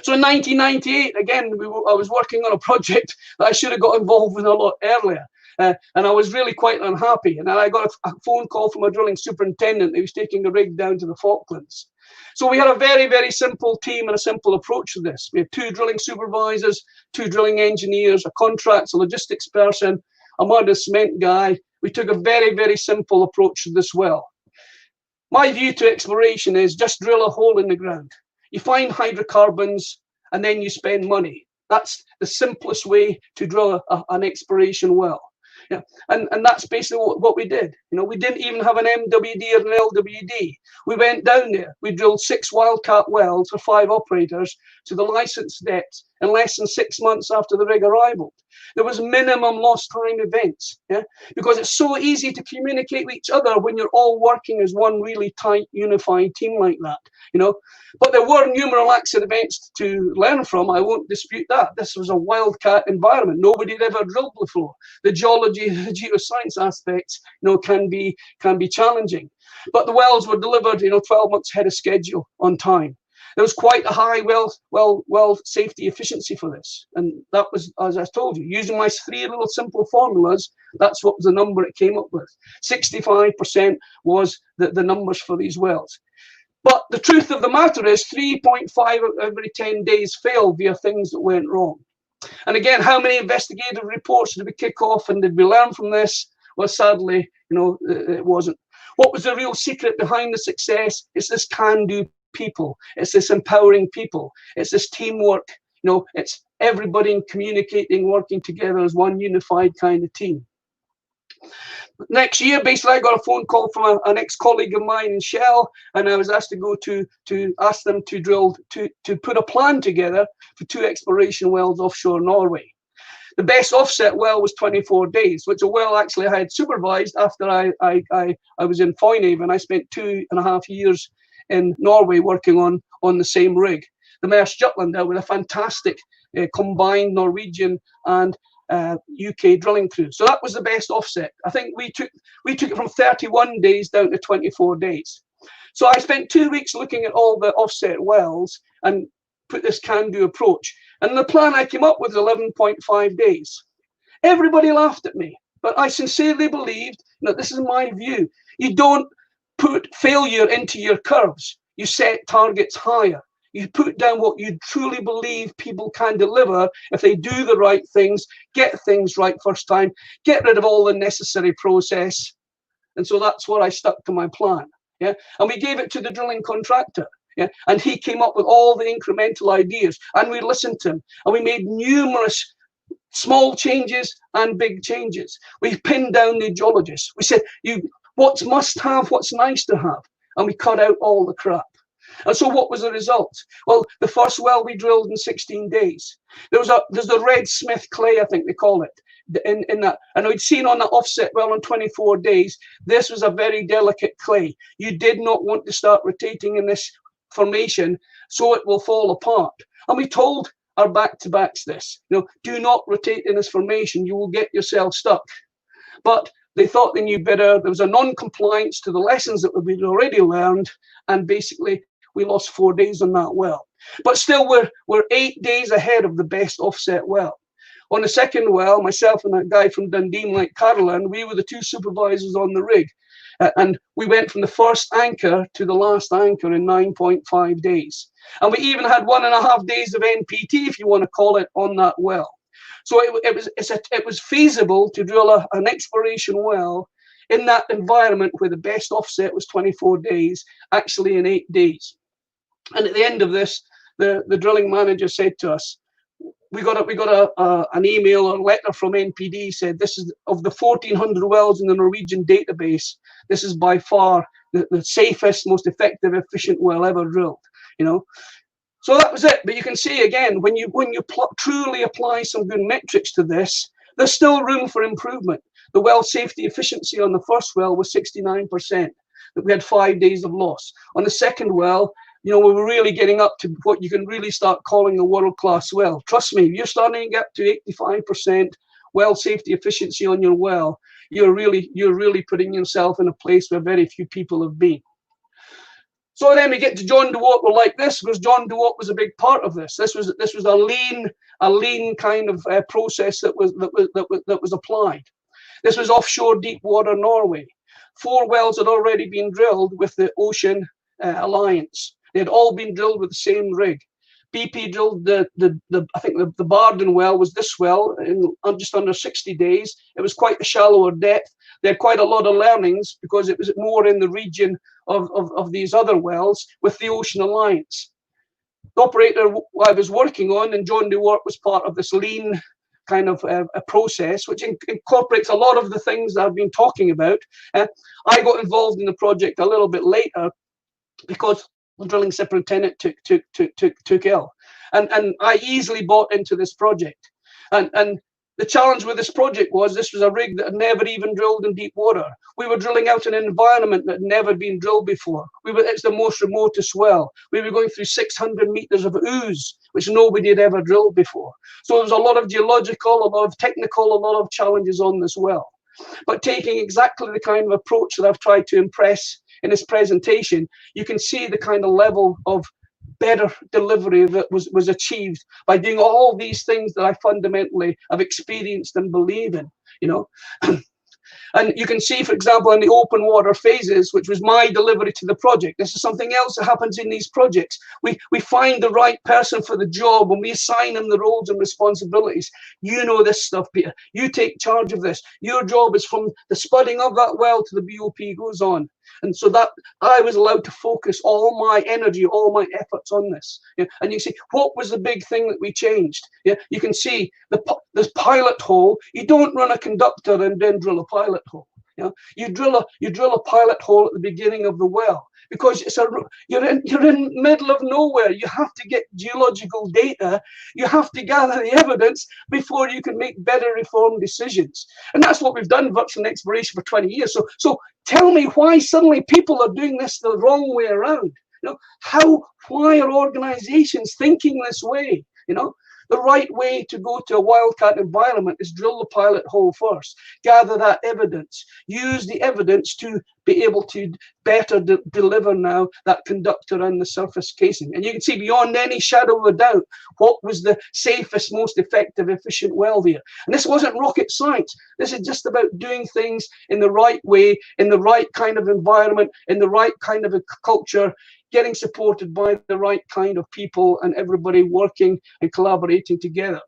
So in 1998, again, I was working on a project that I should have got involved with a lot earlier. And I was really quite unhappy. And then I got a phone call from a drilling superintendent who was taking the rig down to the Falklands. So we had a very, very simple team and a simple approach to this. We had 2 drilling supervisors, 2 drilling engineers, a contracts, a logistics person, a mud and cement guy. We took a very, very simple approach to this well. My view to exploration is just drill a hole in the ground. You find hydrocarbons and then you spend money. That's the simplest way to drill an exploration well. Yeah, and that's basically what we did. You know, we didn't even have an MWD or an LWD. We went down there. We drilled 6 wildcat wells for 5 operators to the licensed depths in less than 6 months after the rig arrived. There was minimum lost time events, yeah, because it's so easy to communicate with each other when you're all working as one really tight, unified team like that, you know. But there were numerous accident events to learn from. I won't dispute that. This was a wildcat environment. Nobody had ever drilled before. The geology, the geoscience aspects, you know, can be challenging. But the wells were delivered, you know, 12 months ahead of schedule on time. There was quite a high well safety efficiency for this, and that was, as I told you, using my 3 little simple formulas. That's what the number it came up with. 65% was the numbers for these wells. But the truth of the matter is 3.5 every 10 days failed via things that went wrong. And again, how many investigative reports did we kick off and did we learn from this? Well, sadly, you know, it wasn't. What was the real secret behind the success? It's this can-do people. It's this empowering people. It's this teamwork. You know, it's everybody communicating, working together as one unified kind of team. Next year, basically, I got a phone call from an ex-colleague of mine in Shale, and I was asked to go to ask them to drill, to put a plan together for 2 exploration wells offshore Norway. The best offset well was 24 days, which a well actually I had supervised after I was in Foynehaven. I spent 2.5 years in Norway working on the same rig, the Maersk Jutland, with a fantastic combined Norwegian and UK drilling crews. So that was the best offset. I think we took it from 31 days down to 24 days. So I spent 2 weeks looking at all the offset wells and put this can-do approach. And the plan I came up with was 11.5 days. Everybody laughed at me, but I sincerely believed, this is my view, you don't put failure into your curves. You set targets higher. You put down what you truly believe people can deliver if they do the right things, get things right first time, get rid of all the necessary process. And so that's what I stuck to my plan. Yeah, and we gave it to the drilling contractor. Yeah, and he came up with all the incremental ideas, and we listened to him, and we made numerous small changes and big changes. We pinned down the geologists. We said, what's must have, what's nice to have, and we cut out all the crap. And so what was the result? Well, the first well we drilled in 16 days. There's the red Smith clay, I think they call it, in that. And we'd seen on that offset well in 24 days, this was a very delicate clay. You did not want to start rotating in this formation, so it will fall apart. And we told our back-to-backs this, do not rotate in this formation, you will get yourself stuck. But they thought they knew better. There was a non-compliance to the lessons that we'd already learned, and basically we lost 4 days on that well. But still, we're 8 days ahead of the best offset well. On the second well, myself and that guy from Dundee, like Caroline, we were the two supervisors on the rig. And we went from the first anchor to the last anchor in 9.5 days. And we even had 1.5 days of NPT, if you want to call it, on that well. So it was feasible to drill an exploration well in that environment where the best offset was 24 days, actually in 8 days. And at the end of this, the drilling manager said to us, we got an email or letter from NPD, said this is, of the 1,400 wells in the Norwegian database, this is by far the safest, most effective, efficient well ever drilled. So that was it. But you can see again, when you truly apply some good metrics to this, there's still room for improvement. The well safety efficiency on the first well was 69%. That we had 5 days of loss. On the second well, we were really getting up to what you can really start calling a world-class well. Trust me, if you're starting to get to 85% well safety efficiency on your well, you're really putting yourself in a place where very few people have been. So then we get to John DeWalt. We're like this because John DeWalt was a big part of this. This was a lean kind of process that was applied. This was offshore deep water Norway. 4 wells had already been drilled with the Ocean Alliance. They had all been drilled with the same rig. BP drilled I think the Barden well was this well in just under 60 days. It was quite a shallower depth. They had quite a lot of learnings because it was more in the region of these other wells with the Ocean Alliance. The operator I was working on, and John DeWart, was part of this lean kind of a process, which incorporates a lot of the things that I've been talking about. I got involved in the project a little bit later because the drilling superintendent took ill, and I easily bought into this project. And the challenge with this project was this was a rig that had never even drilled in deep water. We were drilling out in an environment that had never been drilled before. It's the most remotest well. We were going through 600 meters of ooze, which nobody had ever drilled before. So there was a lot of geological, a lot of technical, a lot of challenges on this well. But taking exactly the kind of approach that I've tried to impress in this presentation, you can see the kind of level of better delivery that was achieved by doing all these things that I fundamentally have experienced and believe in, And you can see, for example, in the open water phases, which was my delivery to the project, this is something else that happens in these projects. We find the right person for the job when we assign them the roles and responsibilities. You know this stuff, Peter. You take charge of this. Your job is from the spudding of that well to the BOP goes on. And so that I was allowed to focus all my energy, all my efforts on this. And you see, what was the big thing that we changed? You can see this pilot hole. You don't run a conductor and then drill a pilot hole. You drill a pilot hole at the beginning of the well because you're in the middle of nowhere. You have to get geological data. You have to gather the evidence before you can make better informed decisions. And that's what we've done virtual exploration for 20 years. So tell me why suddenly people are doing this the wrong way around. Why are organizations thinking this way? The right way to go to a wildcat environment is drill the pilot hole first, gather that evidence, use the evidence to be able to better deliver now that conductor and the surface casing. And you can see beyond any shadow of a doubt what was the safest, most effective, efficient well there. And this wasn't rocket science. This is just about doing things in the right way, in the right kind of environment, in the right kind of a culture, getting supported by the right kind of people and everybody working and collaborating together.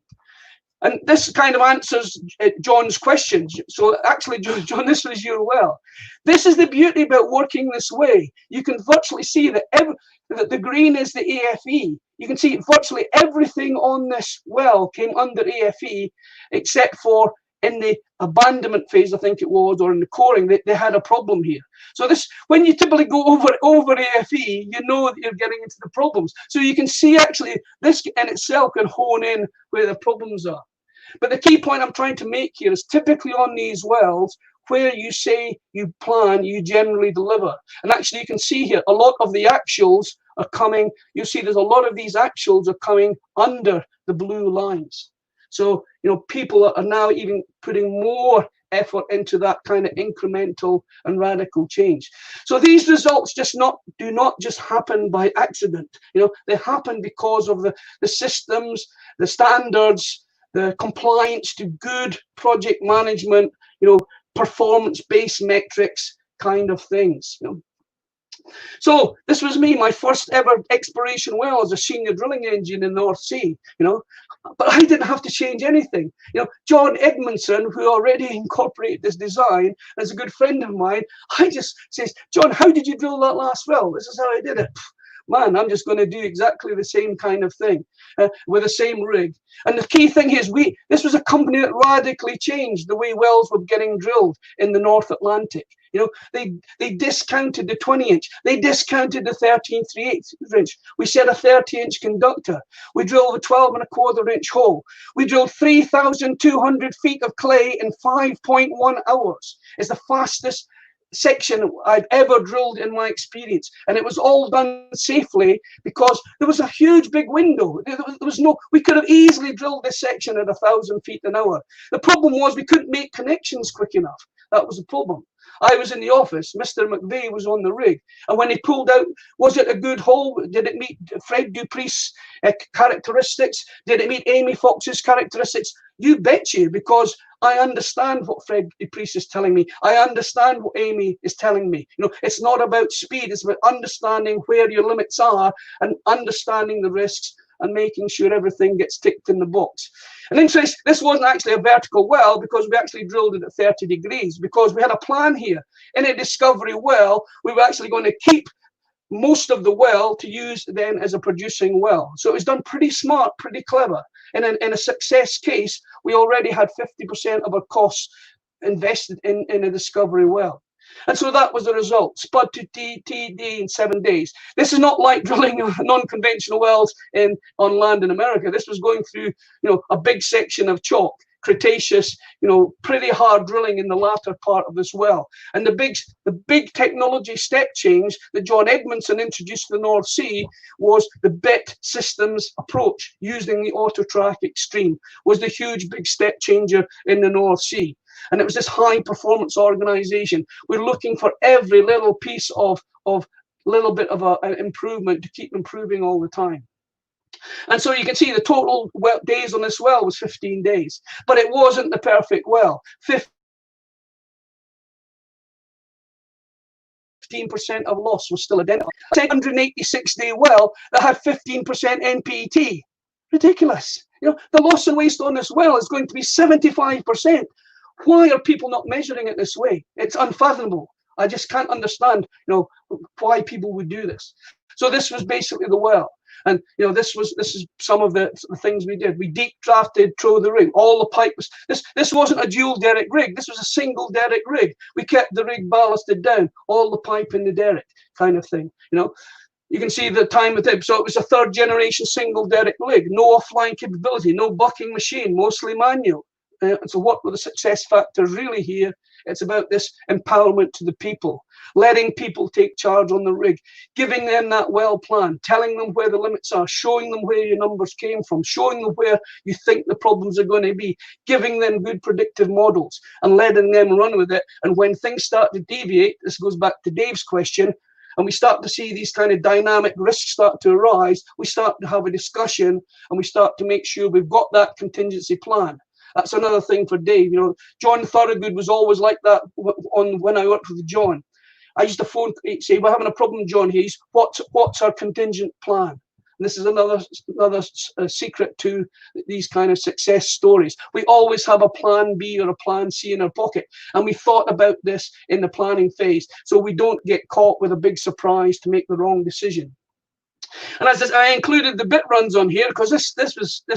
And this kind of answers John's questions. So actually, John, this was your well. This is the beauty about working this way. You can virtually see that the green is the AFE. You can see virtually everything on this well came under AFE, except for in the abandonment phase, I think it was, or in the coring, they had a problem here. So this, when you typically go over AFE, you know that you're getting into the problems. So you can see actually this in itself can hone in where the problems are. But the key point I'm trying to make here is typically on these wells, where you say you plan, you generally deliver. And actually you can see here, a lot of the actuals are coming, you see there's a lot of these actuals are coming under the blue lines. So, you know, people are now even putting more effort into that kind of incremental and radical change. So these results do not just happen by accident. You know, they happen because of the systems, the standards, the compliance to good project management, you know, performance-based metrics kind of things. You know. So this was me, my first ever exploration well as a senior drilling engineer in the North Sea, you know, but I didn't have to change anything. You know, John Edmondson, who already incorporated this design, as a good friend of mine, I just says, John, how did you drill that last well? This is how I did it. Man, I'm just going to do exactly the same kind of thing with the same rig. And the key thing is, this was a company that radically changed the way wells were getting drilled in the North Atlantic. You know, they discounted the 20-inch. They discounted the 13/3/8 inch. We set a 30-inch conductor. We drilled a 12.25-inch hole. We drilled 3,200 feet of clay in 5.1 hours. It's the fastest section I've ever drilled in my experience, and it was all done safely because there was a huge big window. There was no, we could have easily drilled this section at 1,000 feet an hour. The problem was we couldn't make connections quick enough. That was the problem. I was in the office, Mr. McVeigh was on the rig, and when he pulled out, was it a good hole? Did it meet Fred Dupree's characteristics? Did it meet Amy Fox's characteristics? You bet you, because I understand what Fred Dupree's is telling me. I understand what Amy is telling me. You know, it's not about speed, it's about understanding where your limits are and understanding the risks and making sure everything gets ticked in the box. And interesting, this wasn't actually a vertical well because we actually drilled it at 30 degrees because we had a plan here. In a discovery well, we were actually going to keep most of the well to use then as a producing well. So it was done pretty smart, pretty clever. In a success case, we already had 50% of our costs invested in a discovery well. And so that was the result. Spud to TD in 7 days. This is not like drilling non-conventional wells on land in America. This was going through, you know, a big section of chalk, Cretaceous, you know, pretty hard drilling in the latter part of this well. And the big technology step change that John Edmondson introduced to the North Sea was the bit systems approach using the AutoTrack Extreme was the huge big step changer in the North Sea. And it was this high performance organization. We're looking for every little piece of little bit of an improvement to keep improving all the time. And so you can see the total days on this well was 15 days, but it wasn't the perfect well. 15% of loss was still identified. A 186-day well that had 15% NPT. Ridiculous. You know, the loss and waste on this well is going to be 75%. Why are people not measuring it this way? It's unfathomable. I just can't understand, you know, why people would do this. So this was basically the well. And you know, this is some of the things we did. We deep drafted through the rig. All the pipe was this wasn't a dual derrick rig. This was a single derrick rig. We kept the rig ballasted down, all the pipe in the derrick kind of thing. You know, you can see the time with it. So it was a 3rd generation single derrick rig, no offline capability, no bucking machine, mostly manual. So what were the success factors really here? It's about this empowerment to the people, letting people take charge on the rig, giving them that well plan, telling them where the limits are, showing them where your numbers came from, showing them where you think the problems are going to be, giving them good predictive models and letting them run with it. And when things start to deviate, this goes back to Dave's question, and we start to see these kind of dynamic risks start to arise, we start to have a discussion and we start to make sure we've got that contingency plan. That's another thing for Dave. You know, John Thorogood was always like that when I worked with John. I used to phone, say, we're having a problem, John. He's, what's our contingent plan? And this is another secret to these kind of success stories. We always have a plan B or a plan C in our pocket. And we thought about this in the planning phase, so we don't get caught with a big surprise to make the wrong decision. And as I included the bit runs on here because this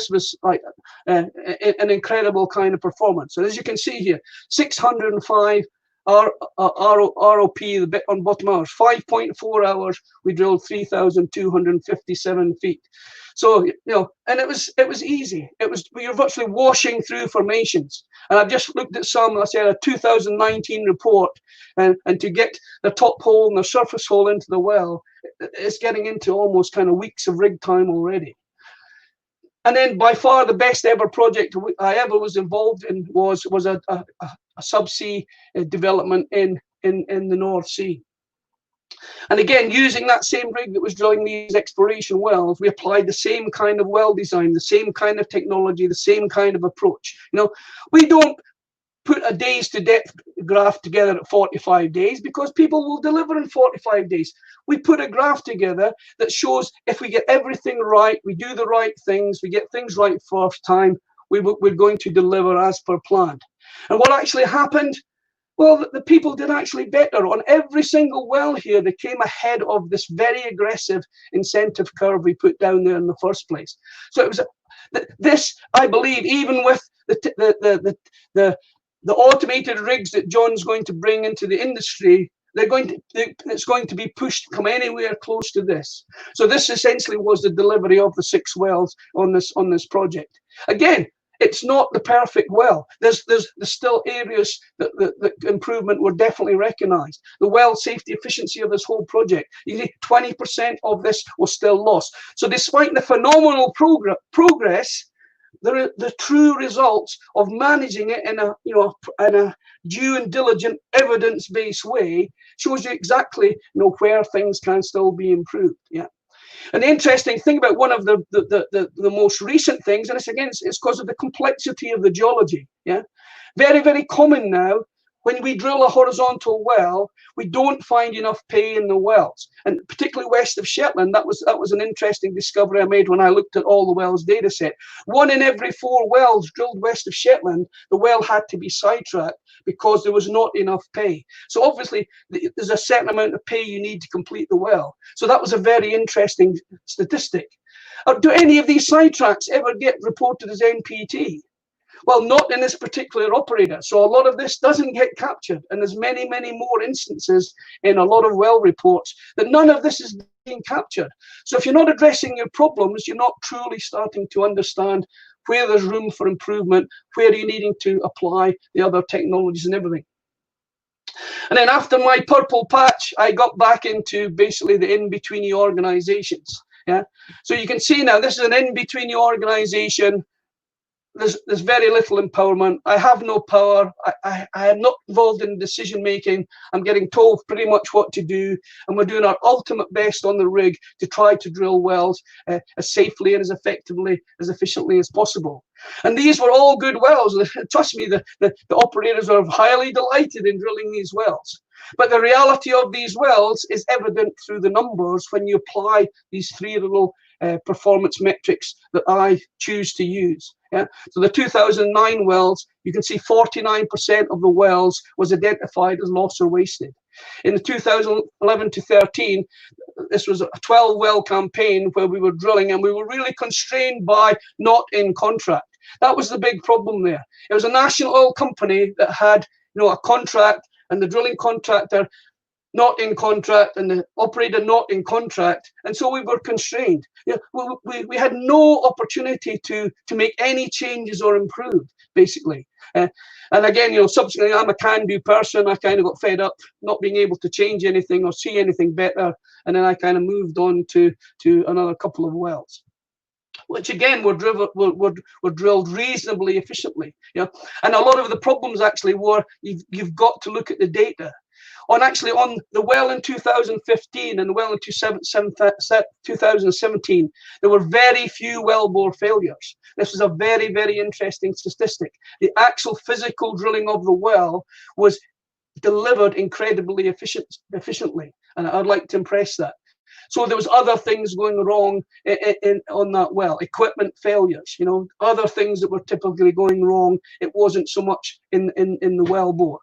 was like an incredible kind of performance. So as you can see here, 605 ROP, the bit on bottom hours, 5.4 hours. We drilled 3,257 feet. So, you know, and it was easy. We were virtually washing through formations. And I've just looked at some, I said, a 2019 report, and to get the top hole and the surface hole into the well, it's getting into almost kind of weeks of rig time already. And then by far the best ever project I ever was involved in was a subsea development in the North Sea. And again, using that same rig that was drilling these exploration wells, we applied the same kind of well design, the same kind of technology, the same kind of approach. You know, we don't put a days to depth graph together at 45 days because people will deliver in 45 days. We put a graph together that shows if we get everything right, we do the right things, we get things right first time, we're going to deliver as per planned. And what actually happened? Well, the people did actually better. On every single well here, they came ahead of this very aggressive incentive curve we put down there in the first place. So it was this, I believe, even with the automated rigs that John's going to bring into the industry, it's going to be pushed to come anywhere close to this. So this essentially was the delivery of the 6 wells on this project. Again, it's not the perfect well. There's still areas that improvement were definitely recognized. The well safety efficiency of this whole project, 20% of this was still lost. So despite the phenomenal progress, the true results of managing it in a due and diligent evidence-based way shows you exactly where things can still be improved. Yeah. And the interesting thing about one of the most recent things, and it's because of the complexity of the geology. Yeah, very, very common now. When we drill a horizontal well, we don't find enough pay in the wells, and particularly west of Shetland. That was an interesting discovery I made when I looked at all the wells data set. 1 in every 4 wells drilled west of Shetland, the well had to be sidetracked because there was not enough pay. So obviously there's a certain amount of pay you need to complete the well. So that was a very interesting statistic. Do any of these sidetracks ever get reported as NPT? Well, not in this particular operator. So a lot of this doesn't get captured. And there's many, many more instances in a lot of well reports that none of this is being captured. So if you're not addressing your problems, you're not truly starting to understand where there's room for improvement, where you're needing to apply the other technologies and everything. And then after my purple patch, I got back into basically the in-between organizations. Yeah. So you can see now this is an in-between organization. There's very little empowerment. I have no power. I am not involved in decision making. I'm getting told pretty much what to do, and we're doing our ultimate best on the rig to try to drill wells as safely and as effectively, as efficiently as possible. And these were all good wells. Trust me, the operators are highly delighted in drilling these wells. But the reality of these wells is evident through the numbers when you apply these 3 little performance metrics that I choose to use. Yeah. So the 2009 wells, you can see 49% of the wells was identified as lost or wasted. In the 2011 to 13, this was a 12 well campaign where we were drilling, and we were really constrained by not in contract. That was the big problem there. It was a national oil company that had a contract, and the drilling contractor not in contract and the operator not in contract, and so we were constrained. We had no opportunity to make any changes or improve, basically. And again, subsequently, I'm a can-do person. I kind of got fed up not being able to change anything or see anything better, and then I kind of moved on to another couple of wells, which again were drilled reasonably efficiently. And a lot of the problems actually were you've got to look at the data. On the well in 2015 and the well in 2017, there were very few wellbore failures. This was a very, very interesting statistic. The actual physical drilling of the well was delivered incredibly efficiently, and I'd like to impress that. So there was other things going wrong on that well, equipment failures, other things that were typically going wrong. It wasn't so much in the wellbore.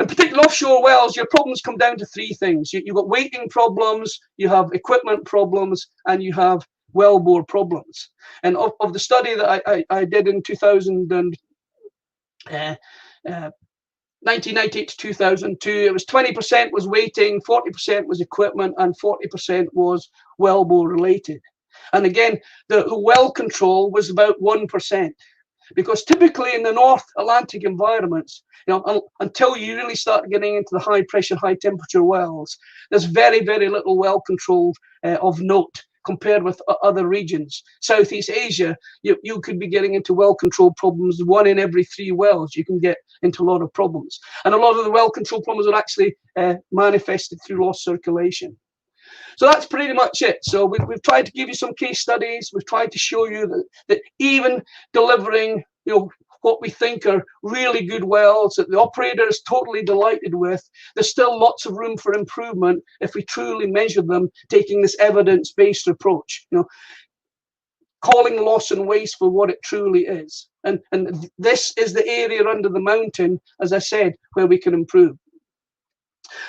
In particular offshore wells, your problems come down to three things. You've got weighting problems, you have equipment problems, and you have wellbore problems. And of the study that I did in 1998 to 2002, it was 20% was weighting, 40% was equipment, and 40% was wellbore related. And again, the well control was about 1%. Because typically in the North Atlantic environments, until you really start getting into the high pressure, high temperature wells, there's very, very little well control of note compared with other regions. Southeast Asia, you could be getting into well control problems. 1 in every 3 wells, you can get into a lot of problems. And a lot of the well control problems are actually manifested through lost circulation. So that's pretty much it. So we've tried to give you some case studies. We've tried to show you that even delivering, what we think are really good wells that the operator is totally delighted with, there's still lots of room for improvement if we truly measure them, taking this evidence-based approach. Calling loss and waste for what it truly is. And this is the area under the mountain, as I said, where we can improve.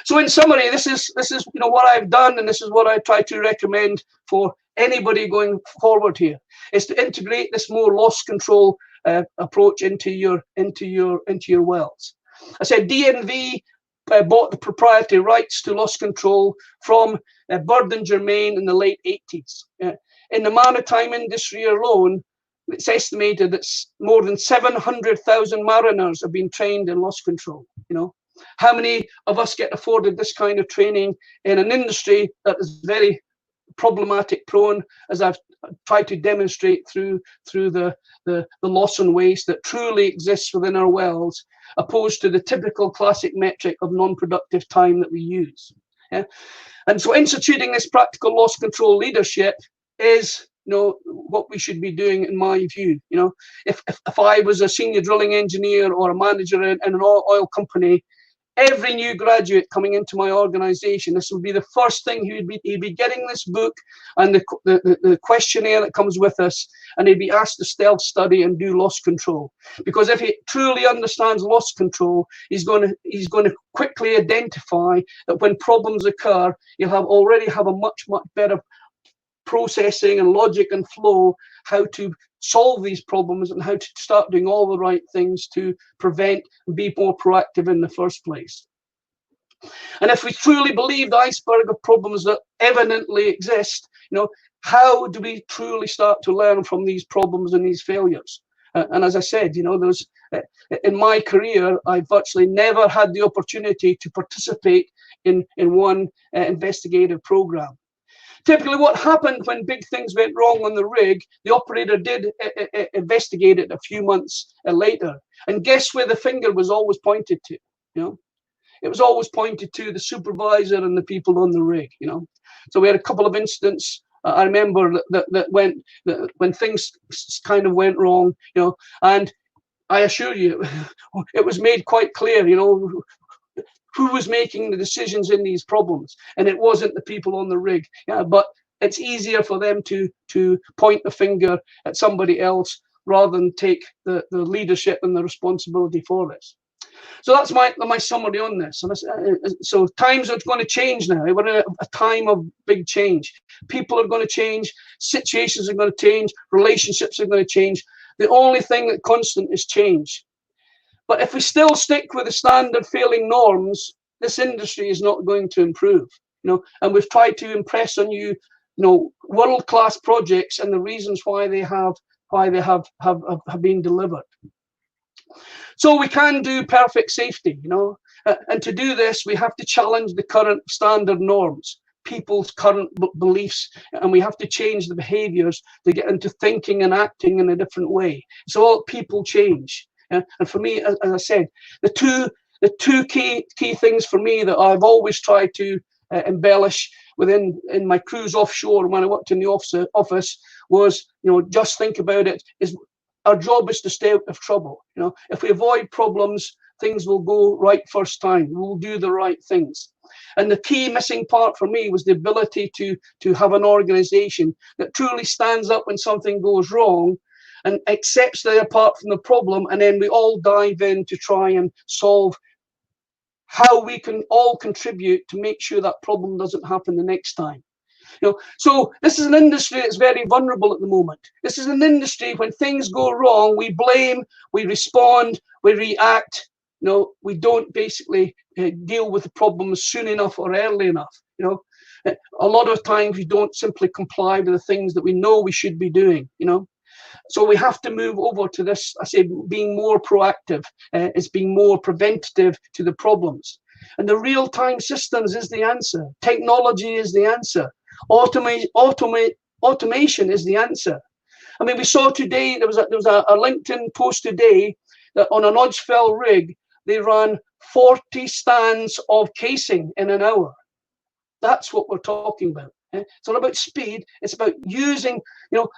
So in summary, this is what I've done, and this is what I try to recommend for anybody going forward here, is to integrate this more loss control approach into your wells. I said DNV bought the proprietary rights to loss control from Bird and Germain in the late 80s. In the maritime industry alone, it's estimated that more than 700,000 mariners have been trained in loss control. How many of us get afforded this kind of training in an industry that is very problematic prone, as I've tried to demonstrate through the loss and waste that truly exists within our wells, opposed to the typical classic metric of non-productive time that we use. And so instituting this practical loss control leadership is what we should be doing, in my view. If I was a senior drilling engineer or a manager in an oil company, every new graduate coming into my organization, this would be the first thing he'd be getting this book and the questionnaire that comes with us, and he'd be asked to self-study and do loss control. Because if he truly understands loss control, he's going to quickly identify that when problems occur, you'll already have a much better processing and logic and flow, how to solve these problems and how to start doing all the right things to prevent and be more proactive in the first place. And if we truly believe the iceberg of problems that evidently exist, how do we truly start to learn from these problems and these failures? And as I said, in my career, I virtually never had the opportunity to participate in one investigative program. Typically what happened when big things went wrong on the rig, the operator did investigate it a few months later. And guess where the finger was always pointed to? It was always pointed to the supervisor and the people on the rig. So we had a couple of incidents. I remember that when things kind of went wrong, and I assure you, it was made quite clear, who was making the decisions in these problems, and it wasn't the people on the rig. But it's easier for them to point the finger at somebody else rather than take the leadership and the responsibility for this. So that's my summary on this. So times are going to change now. We're in a time of big change. People are going to change. Situations are going to change. Relationships are going to change. The only thing that constant is change. But if we still stick with the standard failing norms, this industry is not going to improve. And we've tried to impress on you, world-class projects and the reasons why they have been delivered. So we can do perfect safety, and to do this, we have to challenge the current standard norms, people's current beliefs, and we have to change the behaviors to get into thinking and acting in a different way. So all people change. And for me, as I said, the two key things for me that I've always tried to embellish in my cruise offshore when I worked in the office was, just think about it, is our job is to stay out of trouble. If we avoid problems, things will go right first time. We'll do the right things. And the key missing part for me was the ability to have an organization that truly stands up when something goes wrong and accepts their part from the problem, and then we all dive in to try and solve how we can all contribute to make sure that problem doesn't happen the next time. So this is an industry that's very vulnerable at the moment. This is an industry when things go wrong, we blame, we respond, we react. We don't basically deal with the problems soon enough or early enough. A lot of times we don't simply comply with the things that we know we should be doing. So we have to move over to this, I say, being more proactive, is being more preventative to the problems. And the real-time systems is the answer. Technology is the answer. Automation is the answer. I mean, we saw today, there was a LinkedIn post today that on an oilfield rig, they ran 40 stands of casing in an hour. That's what we're talking about. It's not about speed. It's about using,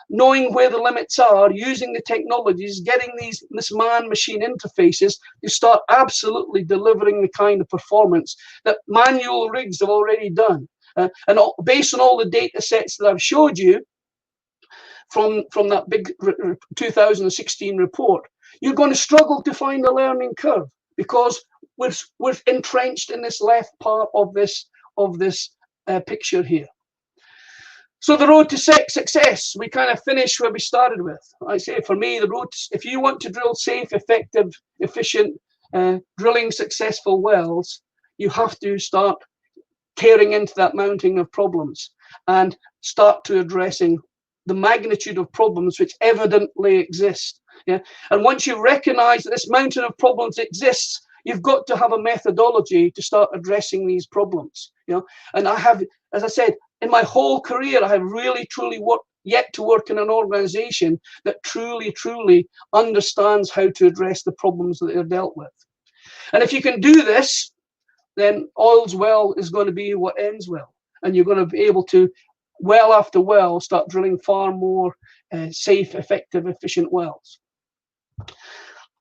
knowing where the limits are, using the technologies, getting this man-machine interfaces to start absolutely delivering the kind of performance that manual rigs have already done. And based on all the data sets that I've showed you from that big 2016 report, you're going to struggle to find a learning curve because we're entrenched in this left part of this picture here. So the road to success, we kind of finish where we started with. I say for me, the road, if you want to drill safe, effective, efficient, drilling successful wells, you have to start tearing into that mountain of problems and start to addressing the magnitude of problems which evidently exist. And once you recognize that this mountain of problems exists, you've got to have a methodology to start addressing these problems. And I have, as I said, in my whole career, I have really, truly yet to work in an organization that truly, truly understands how to address the problems that they're dealt with. And if you can do this, then oil's well is going to be what ends well. And you're going to be able to, well after well, start drilling far more safe, effective, efficient wells.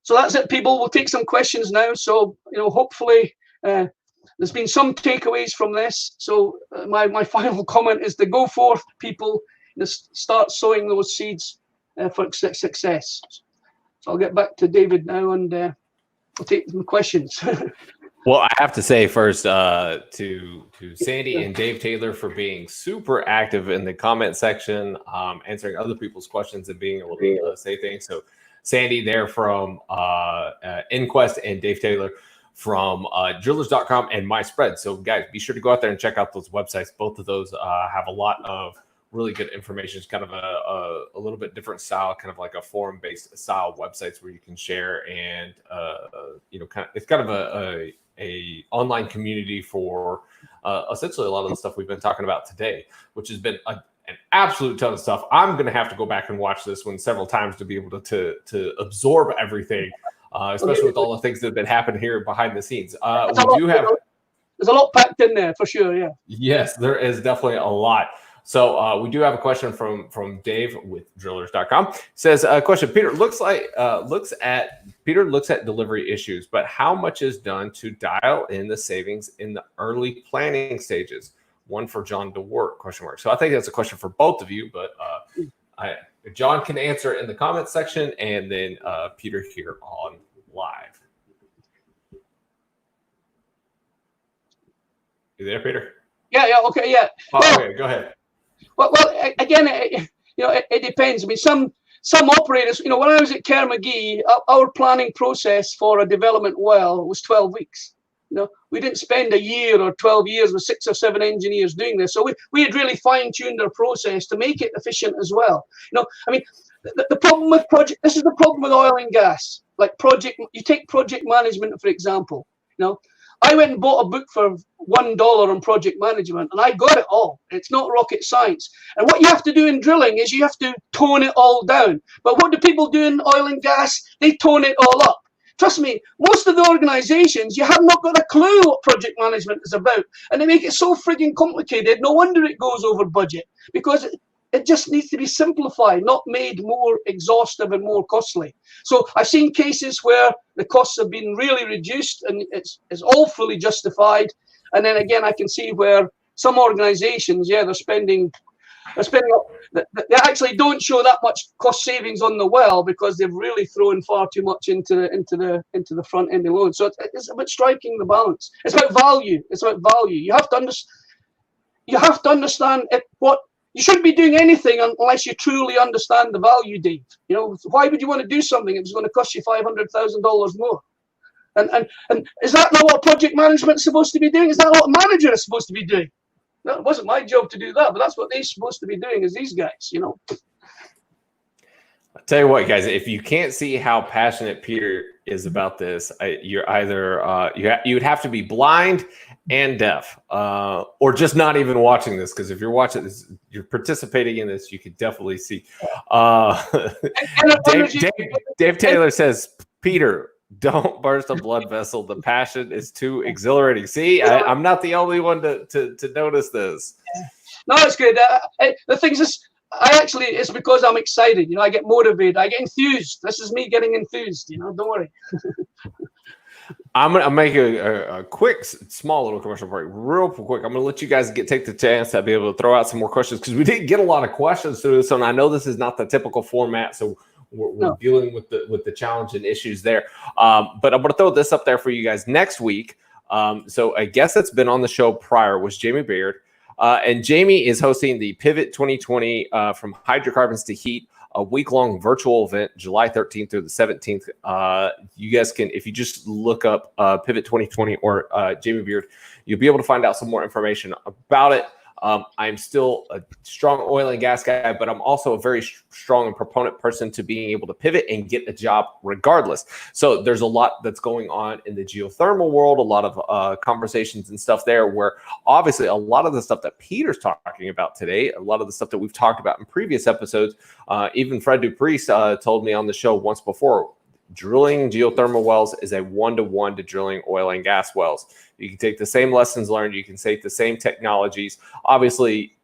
So that's it, people. We'll take some questions now. So, hopefully there's been some takeaways from this. So my final comment is to go forth, people, start sowing those seeds for success. So I'll get back to David now, and we'll take some questions. Well, I have to say first to Sandy and Dave Taylor for being super active in the comment section, answering other people's questions and being able to say things. So Sandy there from Inquest and Dave Taylor from drillers.com and MySpread. So guys, be sure to go out there and check out those websites. Both of those have a lot of really good information. It's kind of a little bit different style, kind of like a forum-based style websites where you can share and it's kind of a online community for essentially a lot of the stuff we've been talking about today, which has been an absolute ton of stuff. I'm going to have to go back and watch this one several times to be able to absorb everything, especially with all the things that have been happening here behind the scenes. There's a lot packed in there for sure. Yeah. Yes, there is definitely a lot. So we do have a question from Dave with drillers.com. Says a question. Peter looks at delivery issues, but how much is done to dial in the savings in the early planning stages? One for John DeWart, ? So I think that's a question for both of you, but John can answer in the comments section, and then Peter here on live. You there, Peter? Yeah. Okay. Yeah. Okay, go ahead. Well, again, it depends. I mean, some operators, when I was at Kerr-McGee, our planning process for a development well was 12 weeks. We didn't spend a year or 12 years with 6 or 7 engineers doing this. So we had really fine-tuned our process to make it efficient as well. I mean, the problem with this is the problem with oil and gas. Like you take project management, for example. I went and bought a book for $1 on project management, and I got it all. It's not rocket science. And what you have to do in drilling is you have to tone it all down. But what do people do in oil and gas? They tone it all up. Trust me, most of the organizations, you have not got a clue what project management is about. And they make it so frigging complicated. No wonder it goes over budget, because it just needs to be simplified, not made more exhaustive and more costly. So I've seen cases where the costs have been really reduced, and it's all fully justified. And then again, I can see where some organizations, they're spending. They actually don't show that much cost savings on the well, because they've really thrown far too much into the front end alone. So it's about striking the balance. It's about value. It's about value. You have to understand what. You shouldn't be doing anything unless you truly understand the value, Dave. Why would you want to do something if it's going to cost you $500,000 more? And is that not what project management is supposed to be doing? Is that what a manager is supposed to be doing? No, it wasn't my job to do that, but that's what they're supposed to be doing, is these guys, I'll tell you what, guys, if you can't see how passionate Peter is about this, you're either you would have to be blind and deaf, or just not even watching this, because if you're watching this, you're participating in this, you could definitely see. Dave Taylor says, Peter, don't burst a blood vessel. The passion is too exhilarating. See, I'm not the only one to notice this. No, it's good. The thing is, it's because I'm excited. I get motivated. I get enthused. This is me getting enthused. Don't worry. I'm gonna make a quick, small little commercial break, real quick. I'm gonna let you guys take the chance to be able to throw out some more questions, because we didn't get a lot of questions through this, and I know this is not the typical format, so we're dealing with the challenge and issues there. But I'm gonna throw this up there for you guys next week. So I guess that's been on the show prior was Jamie Baird. And Jamie is hosting the Pivot 2020 from Hydrocarbons to Heat, a week-long virtual event, July 13th through the 17th. You guys can, if you just look up Pivot 2020 or Jamie Beard, you'll be able to find out some more information about it. I'm still a strong oil and gas guy, but I'm also a very strong and proponent person to being able to pivot and get a job regardless. So there's a lot that's going on in the geothermal world, a lot of conversations and stuff there, where obviously a lot of the stuff that Peter's talking about today, a lot of the stuff that we've talked about in previous episodes, even Fred Dupriest told me on the show once before, drilling geothermal wells is a one-to-one to drilling oil and gas wells. You can take the same lessons learned. You can take the same technologies. Obviously,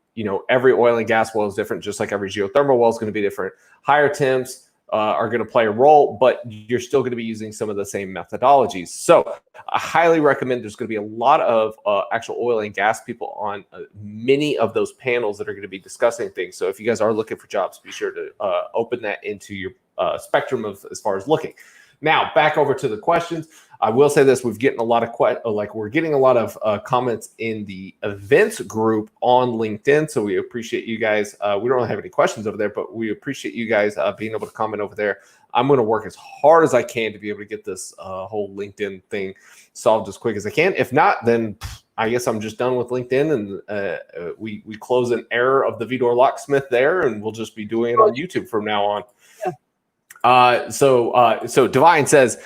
every oil and gas well is different, just like every geothermal well is going to be different. Higher temps are going to play a role, but you're still going to be using some of the same methodologies. So I highly recommend. There's going to be a lot of actual oil and gas people on many of those panels that are going to be discussing things. So if you guys are looking for jobs, be sure to open that into your spectrum of as far as looking. Now back over to the questions. I will say this: we're getting a lot of comments in the events group on LinkedIn. So we appreciate you guys. We don't have any questions over there, but we appreciate you guys being able to comment over there. I'm going to work as hard as I can to be able to get this whole LinkedIn thing solved as quick as I can. If not, then I guess I'm just done with LinkedIn, and we close an era of the Vidor Locksmith there, and we'll just be doing it on YouTube from now on. So Divine says,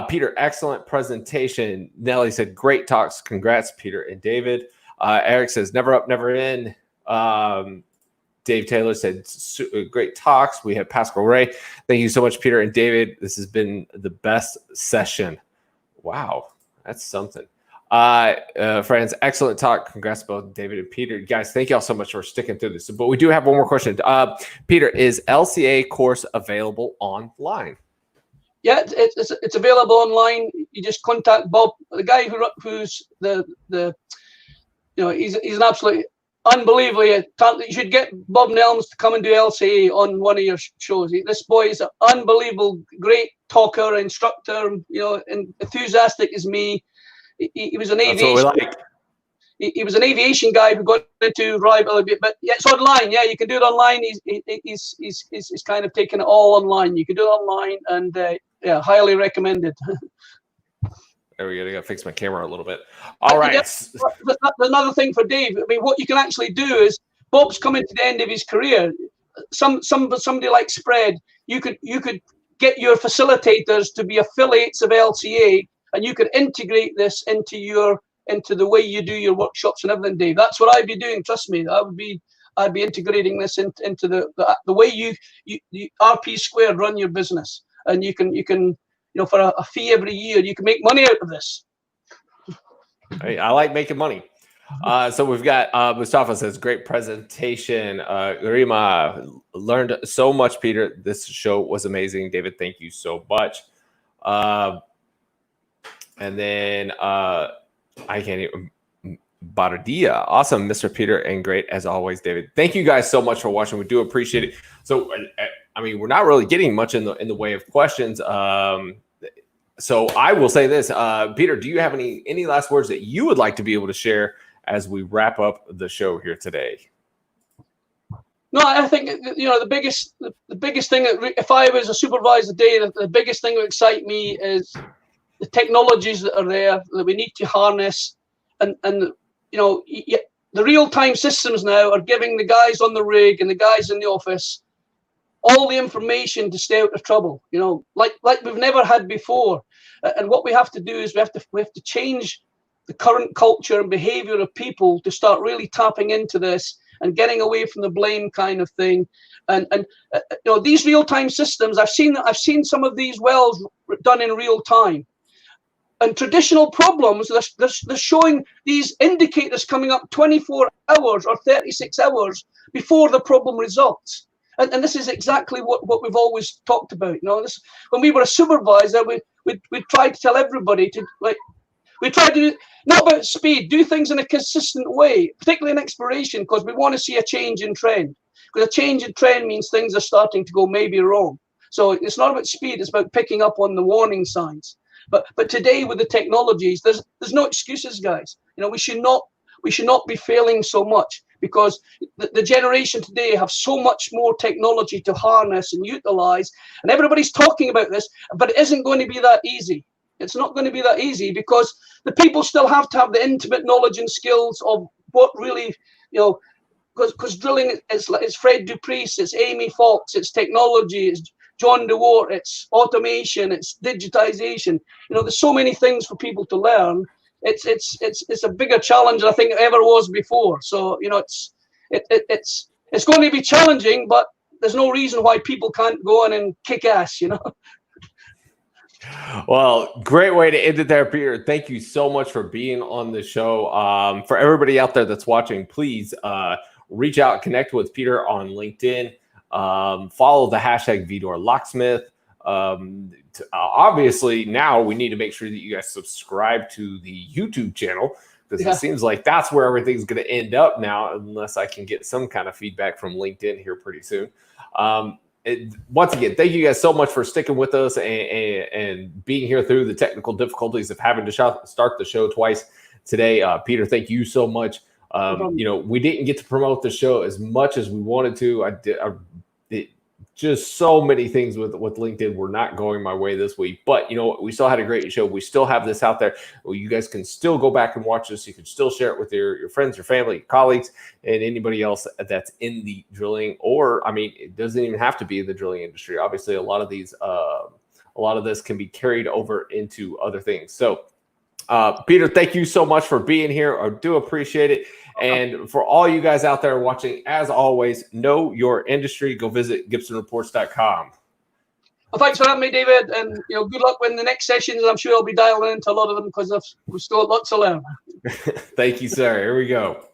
Peter, excellent presentation. Nelly said, great talks. Congrats, Peter and David. Eric says, never up, never in. Dave Taylor said, great talks. We have Pascal Ray. Thank you so much, Peter and David. This has been the best session. Wow, that's something. Friends, excellent talk. Congrats both David and Peter. Guys, thank you all so much for sticking through this. But we do have one more question. Peter, is LCA course available online? Yeah, it's available online. You just contact Bob, the guy who's he's an absolutely unbelievably talented. You should get Bob Nelms to come and do LCA on one of your shows. This boy is an unbelievable, great talker, instructor, and enthusiastic as me. He was an aviation. He was an aviation guy who got into reliability, but yeah, it's online. Yeah, you can do it online. He's kind of taking it all online. You can do it online, and highly recommended. There we go. I got to fix my camera a little bit. All right. There's another thing for Dave. I mean, what you can actually do is Bob's coming to the end of his career. Somebody like Spread, you could get your facilitators to be affiliates of LCA, and you could integrate this into the way you do your workshops and everything, Dave. That's what I'd be doing. Trust me, I'd be integrating this into the way you RP squared run your business, and you can for a fee every year, you can make money out of this. Hey, I like making money. So we've got Mustafa says, great presentation. Rima, learned so much, Peter. This show was amazing. David, thank you so much. And then I can't even. Bardia, awesome, Mr. Peter, and great as always, David. Thank you guys so much for watching. We do appreciate it. So, I mean, we're not really getting much in the way of questions. So I will say this, Peter, do you have any last words that you would like to be able to share as we wrap up the show here today? No, I think the biggest thing that if I was a supervisor today, the biggest thing that would excite me is the technologies that are there that we need to harness, and the real-time systems now are giving the guys on the rig and the guys in the office all the information to stay out of trouble, like we've never had before. And what we have to do is we have to change the current culture and behavior of people to start really tapping into this and getting away from the blame kind of thing. And these real-time systems, I've seen some of these wells done in real time. And traditional problems, they're showing these indicators coming up 24 hours or 36 hours before the problem results. And this is exactly what we've always talked about. When we were a supervisor, we tried to tell everybody we try to do, not about speed, do things in a consistent way, particularly in exploration, because we want to see a change in trend. Because a change in trend means things are starting to go maybe wrong. So it's not about speed, it's about picking up on the warning signs. But today with the technologies, there's no excuses, guys. We should not be failing so much, because the generation today have so much more technology to harness and utilize, and everybody's talking about this, but it isn't going to be that easy. It's not going to be that easy, because the people still have to have the intimate knowledge and skills of what really, because drilling is Fred Duprice, it's Amy Fox, it's technology, it's John DeWart, it's automation, it's digitization. There's so many things for people to learn. It's a bigger challenge than I think it ever was before. So it's going to be challenging, but there's no reason why people can't go on and kick ass. Well, great way to end it there, Peter. Thank you so much for being on the show. For everybody out there that's watching, please reach out, connect with Peter on LinkedIn. Follow the hashtag Vidor Locksmith. Obviously, now we need to make sure that you guys subscribe to the YouTube channel, because it seems like that's where everything's going to end up now, unless I can get some kind of feedback from LinkedIn here pretty soon. Once again, thank you guys so much for sticking with us and being here through the technical difficulties of having to start the show twice today. Peter, thank you so much. We didn't get to promote the show as much as we wanted to. Just so many things with LinkedIn were not going my way this week, but we still had a great show. We still have this out there. You guys can still go back and watch this. You can still share it with your friends, your family, your colleagues, and anybody else that's in the drilling, or it doesn't even have to be in the drilling industry. Obviously, a lot of this can be carried over into other things. So Peter, thank you so much for being here. I do appreciate it. And for all you guys out there watching, as always, know your industry. Go visit GibsonReports.com. Well, thanks for having me, David. And good luck with the next sessions. I'm sure I'll be dialing into a lot of them, because we've still got lots to learn. Thank you, sir. Here we go.